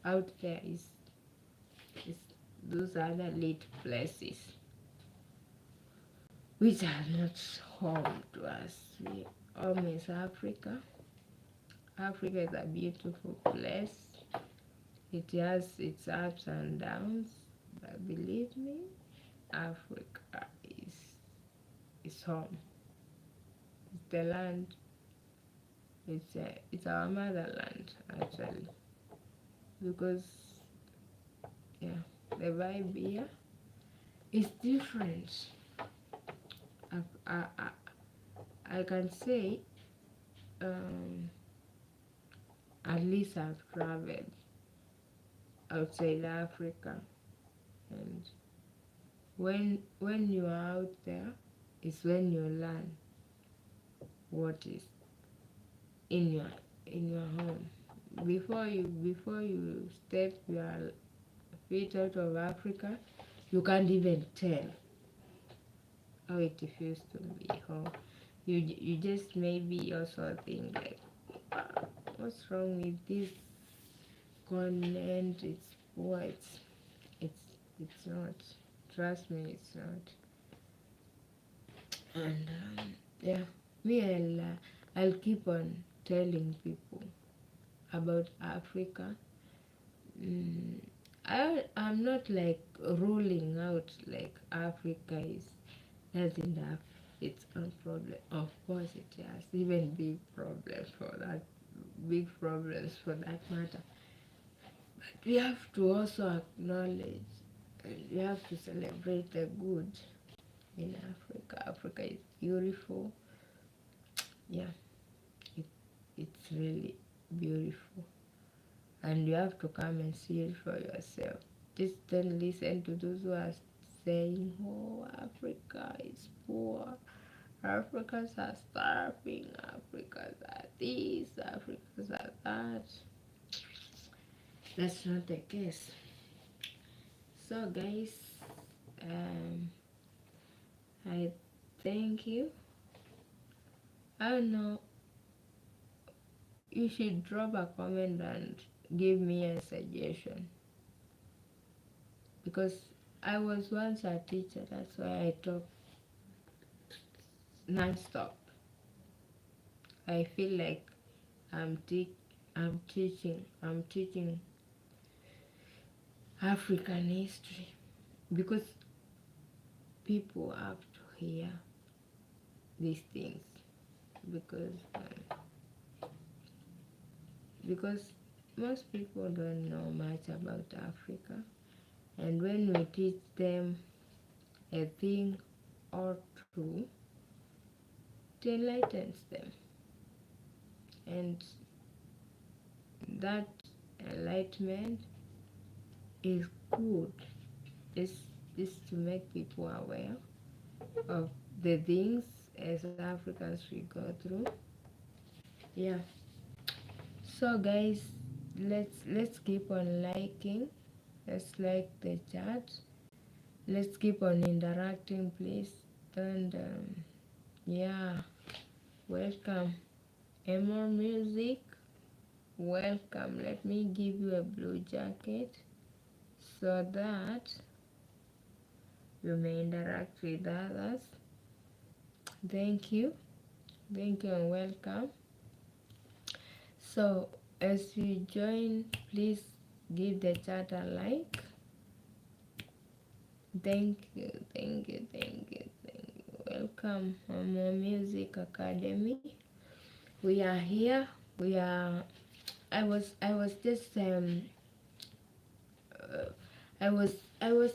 Out there is those other lit places which are not home to us. We home is Africa. Africa is a beautiful place. It has its ups and downs, but believe me, Africa is home. It's the land. It's our motherland actually, because yeah, the vibe here is different. I, I can say at least I've traveled outside Africa, and when you are out there is when you learn what is in your home. Before you step your feet out of Africa, you can't even tell how it feels to be home. You just maybe also think like, "Wow, what's wrong with this continent? It's poor." It's not. Trust me, it's not. And yeah, me I'll keep on telling people about Africa. Mm, I'm not like ruling out like Africa doesn't have its own problem. Of course it has, even big problems for that matter. But we have to also acknowledge and we have to celebrate the good in Africa. Africa is beautiful. Yeah, it, it's really beautiful. And you have to come and see it for yourself. Just don't listen to those who are saying, "Oh, Africa is poor. Africans are starving. Africans are this. Africans are that." That's not the case. So, guys, um, I thank you. I don't know. You should drop a comment and give me a suggestion, because I was once a teacher. That's why I talk non-stop. I feel like I'm teaching African history, because people have to hear these things, because because most people don't know much about Africa, and when we teach them a thing or two, it enlightens them, and that enlightenment is good. Is to make people aware of the things as Africans we go through. Yeah. So guys, let's keep on liking. Let's like the chat. Let's keep on interacting, please. And yeah, welcome. And more music. Welcome. Let me give you a blue jacket so that you may interact with others. Thank you. Thank you and welcome. So as you join, please give the chat a like. Thank you, thank you, thank you, thank you. Welcome, More Music Academy. We are here. We are. I was just I was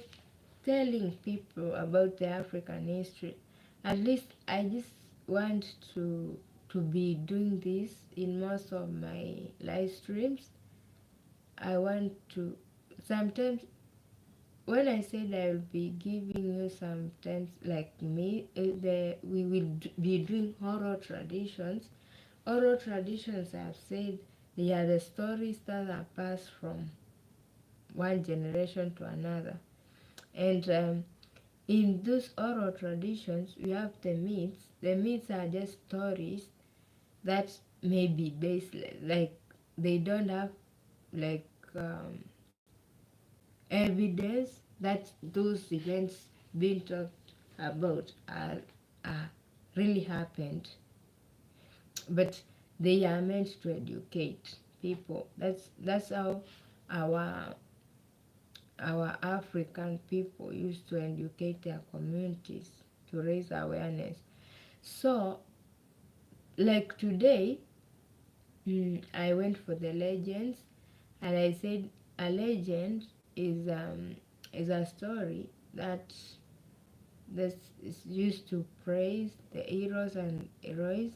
telling people about the African history. At least I just want to be doing this in most of my live streams. I want to sometimes when I said I will be giving you sometimes like me, we will be doing oral traditions. Oral traditions, I've said, they are the stories that are passed from one generation to another. And in those oral traditions, we have the myths. The myths are just stories that may be baseless, like they don't have like evidence that those events being talked about are really happened, but they are meant to educate people. That's how our African people used to educate their communities, to raise awareness. So, like today, I went for the legends, and I said a legend is a story that is used to praise the heroes and heroes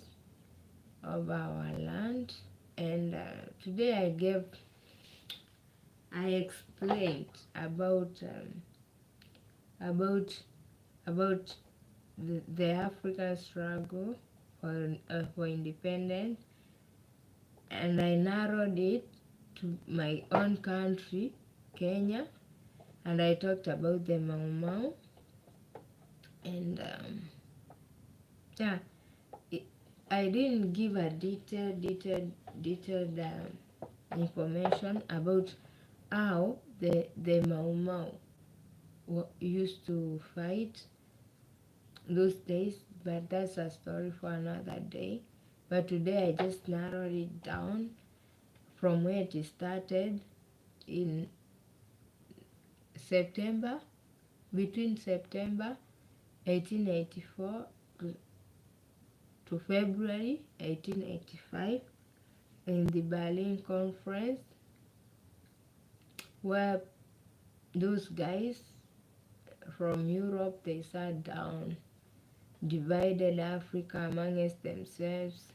of our land, And today I explained about about the African struggle for independence, and I narrowed it to my own country, Kenya, and I talked about the Mau Mau, and yeah, I didn't give a detailed information about how the Mau Mau used to fight those days, but that's a story for another day. But today I just narrowed it down from where it started in September, between September 1884 to February 1885 in the Berlin Conference, where those guys from Europe, they sat down, divided Africa amongst themselves,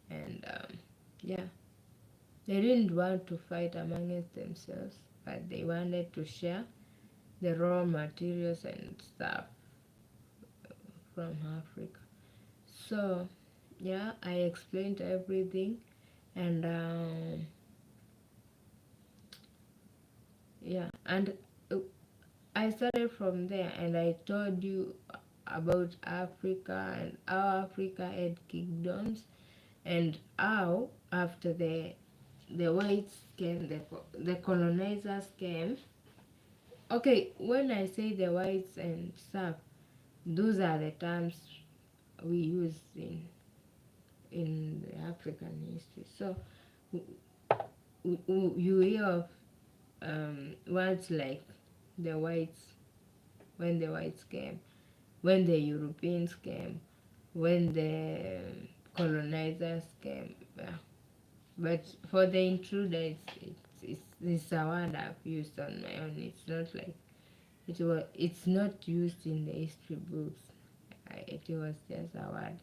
and yeah, they didn't want to fight amongst themselves, but they wanted to share the raw materials and stuff from Africa. So yeah, I explained everything, and yeah, and I started from there, and I told you about Africa and how Africa had kingdoms, and how after the whites came, the colonizers came. Okay, when I say the whites and stuff, those are the terms we use in the African history. So you hear of words like the whites, when the whites came, when the Europeans came, when the colonizers came. But for the intruder, it's a word I've used on my own. It's not like it's not used in the history books. It was just a word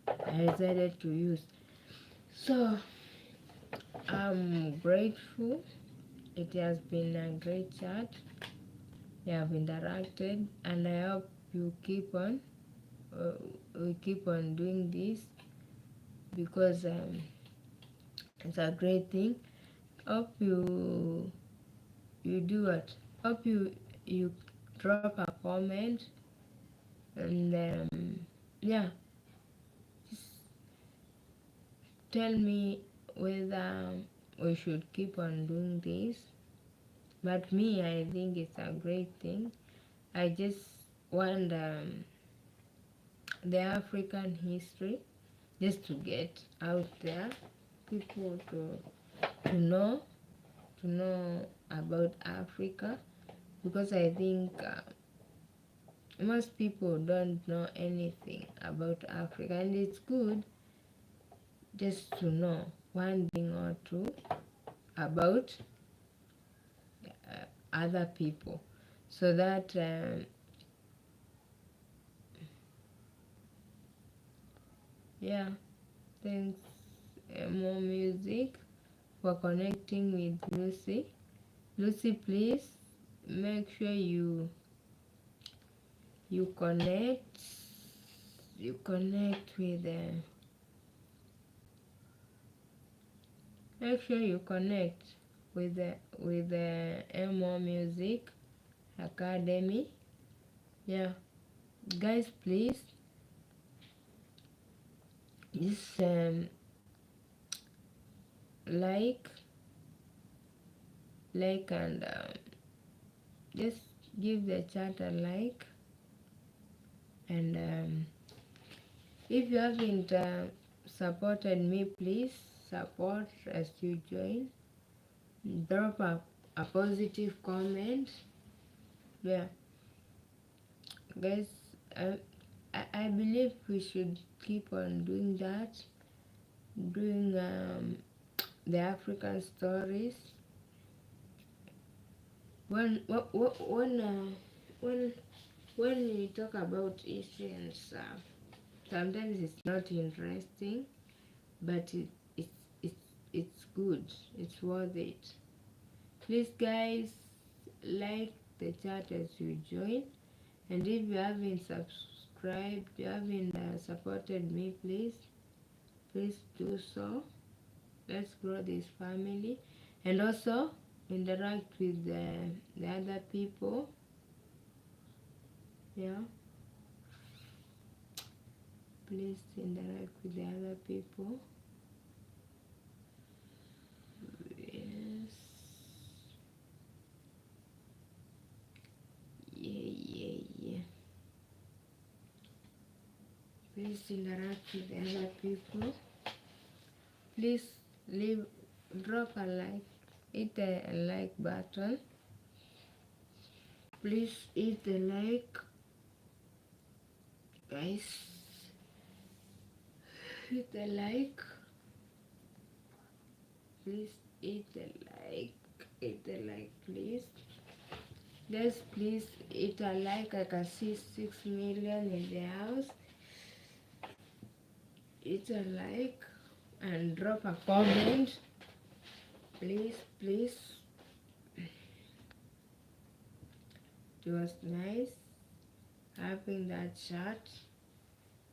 I decided to use. So I'm grateful. It has been a great chat. We have interacted, and I hope you we keep on doing this, because it's a great thing. Hope you do it. Hope you drop a comment, and yeah, just tell me whether we should keep on doing this. But me, I think it's a great thing. I just want the African history just to get out there, people to know about Africa, because I think most people don't know anything about Africa, and it's good just to know one thing or two about other people, so that yeah, thanks more music for connecting with Lucy. Lucy, please make sure you connect with make sure you connect with the More Music Academy. Yeah, guys, please just like and just give the chat a like, and if you haven't supported me, please support as you join. Drop a positive comment. Yeah, guys, I believe we should keep on doing that, doing the African stories. When we talk about history and stuff, sometimes it's not interesting, but it's good, it's worth it. Please guys, like the chat as you join, and if you haven't subscribed, you haven't supported me, please do so. Let's grow this family, and also interact with the other people. Yeah, please interact with the other people. Yes. Yeah. Please interact with the other people. Please leave, drop a like, hit the like button. Please hit the like, guys. Hit the like. Please hit the like. Hit the like, please. Guys, please hit a like. I can see 6 million in the house. Hit a like and drop a comment. Please. It was nice having that chat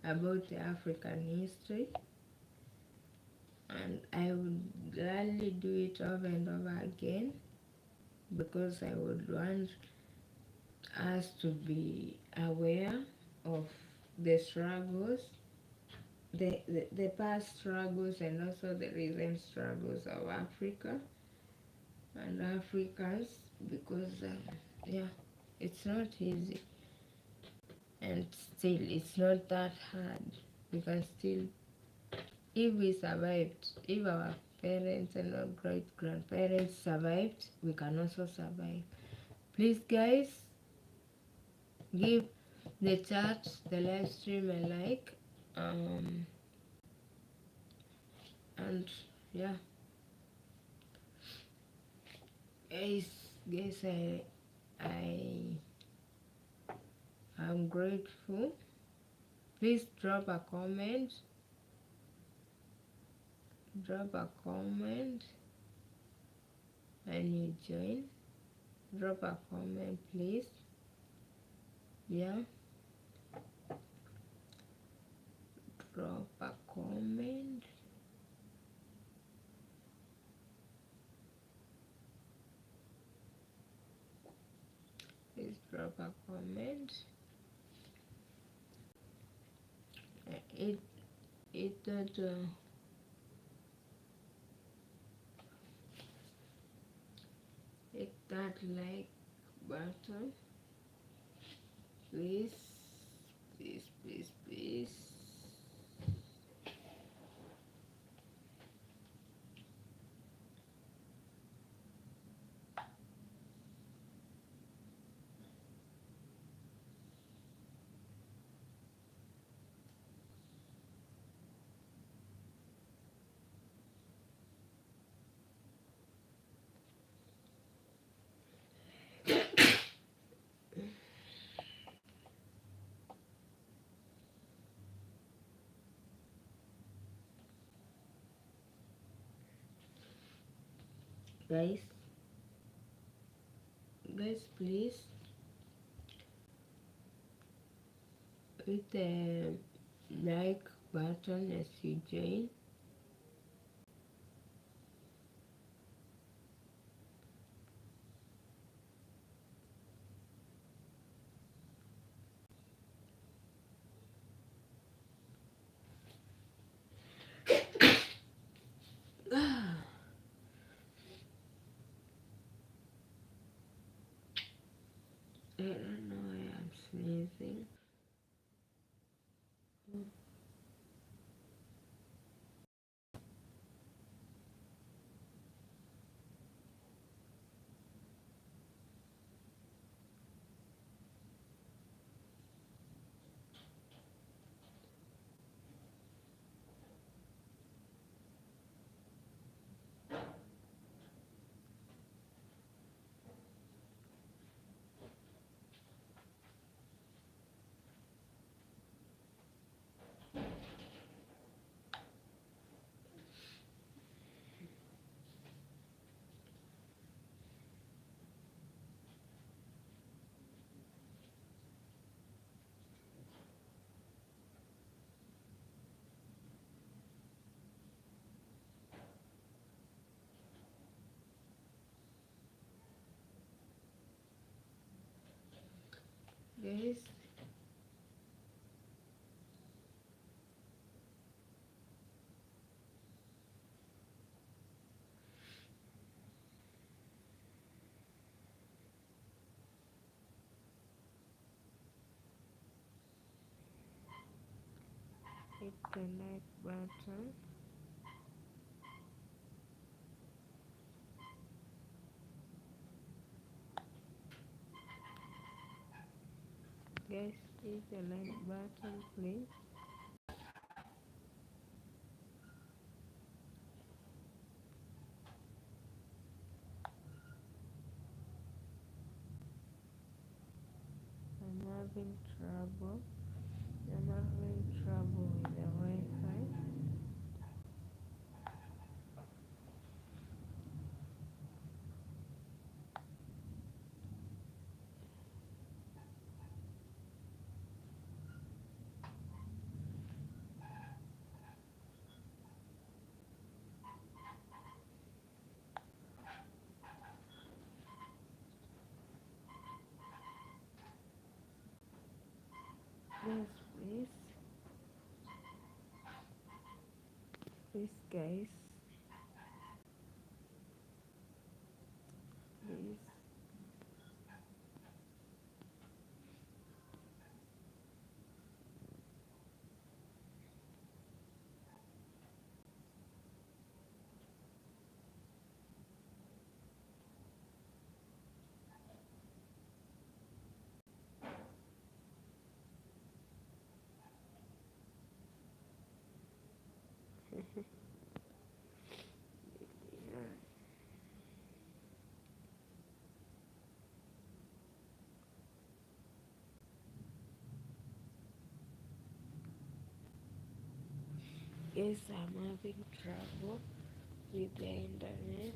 about the African history, and I would gladly do it over and over again, because I would want us to be aware of the struggles, the past struggles, and also the recent struggles of Africa and Africans, because it's not easy, and still it's not that hard. We can still, if we survived, if our parents and our great grandparents survived, we can also survive. Please guys, give the chat, the live stream a like, and yeah, guys, I'm grateful. Please drop a comment and you join. Drop a comment, please. Yeah, drop a comment. Please drop a comment. Hit that like button, please. Guys, please hit the like button as you join. I don't know why I'm sneezing. guys. Hit the like button. Guys, hit the like button, please. I'm having trouble. I'm having trouble with the Wi-Fi. Yes, please. Please, guys. Please. Yes, I'm having trouble with the internet.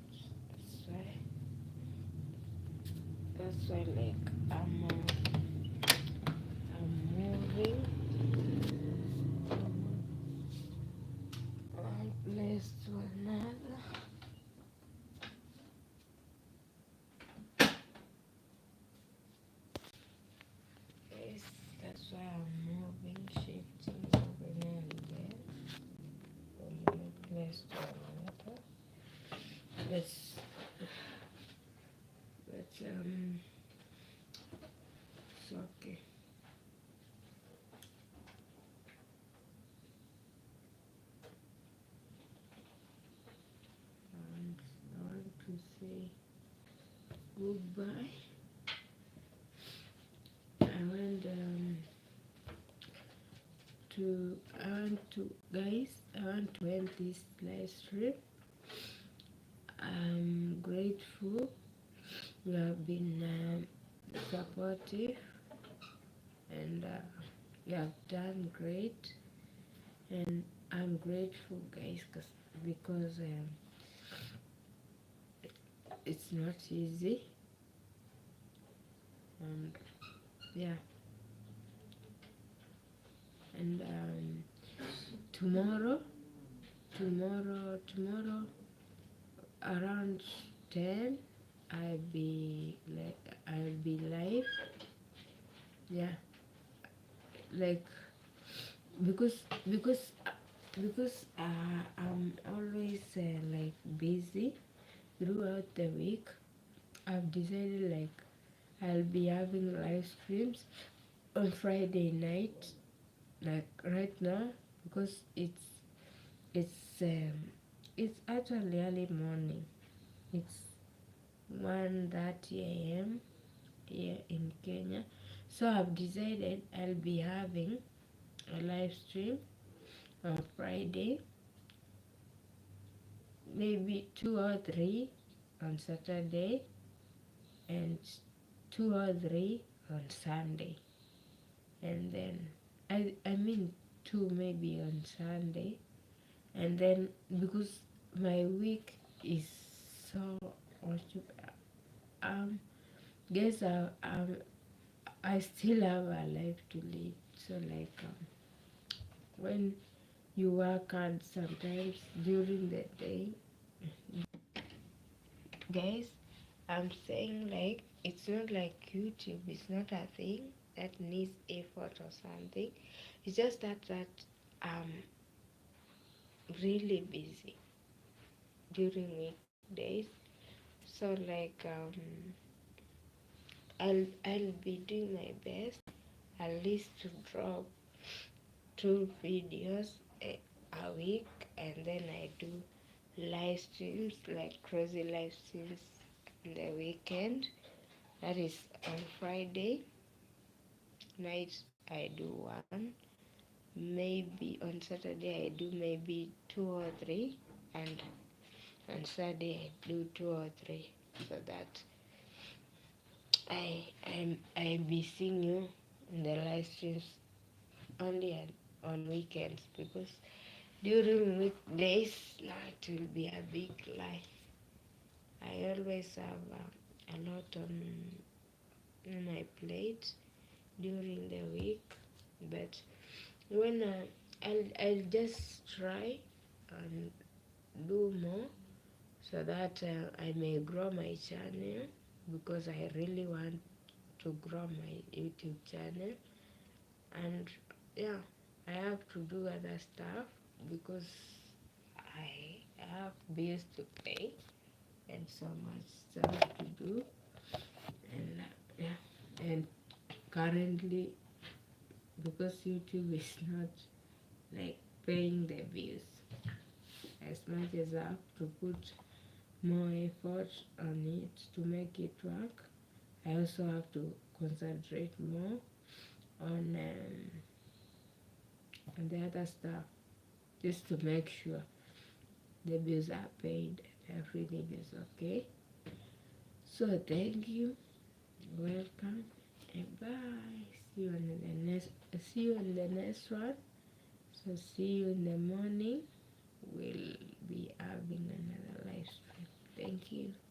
That's why like I'm moving from one place to another. Yes, that's why I'm moving, shifting over now and then from one place to another. But it's okay. I want to say goodbye. I want to end this live stream. I'm grateful you have been supportive, and you have done great, and I'm grateful, guys, because it's not easy, and yeah, and tomorrow around 10 I'll be live. Yeah, like because because I'm always like busy throughout the week. I've decided like I'll be having live streams on Friday night, like right now, because it's um, it's actually early morning. It's 1:30 a.m. here in Kenya. So I've decided I'll be having a live stream on Friday, maybe 2 or 3 on Saturday, and 2 or 3 on Sunday. And then I mean 2 maybe on Sunday. And then because my week is so occupied, guess I still have a life to lead. So like when you work hard sometimes during the day, guys, I'm saying like it's not like YouTube is not a thing. that needs effort or something. It's just that I'm really busy during weekdays. So like I'll be doing my best at least to drop 2 videos a week, and then I do live streams, like crazy live streams on the weekend. That is on Friday night I do one. Maybe on Saturday I do maybe 2 or 3, and on Sunday I do 2 or 3, so that I be seeing you in the live streams only on weekends, because during weekdays it will be a big lie. I always have a lot on my plate during the week, but when I'll just try and do more, so that I may grow my channel, because I really want to grow my YouTube channel. And yeah, I have to do other stuff because I have bills to pay and so much stuff to do. And yeah, and currently, because YouTube is not like paying the bills as much as I have to put more effort on it to make it work, I also have to concentrate more on the other stuff, just to make sure the bills are paid and everything is okay. So thank you, welcome, and bye. See you in the next one. So see you in the morning. We'll be having another live stream. Thank you.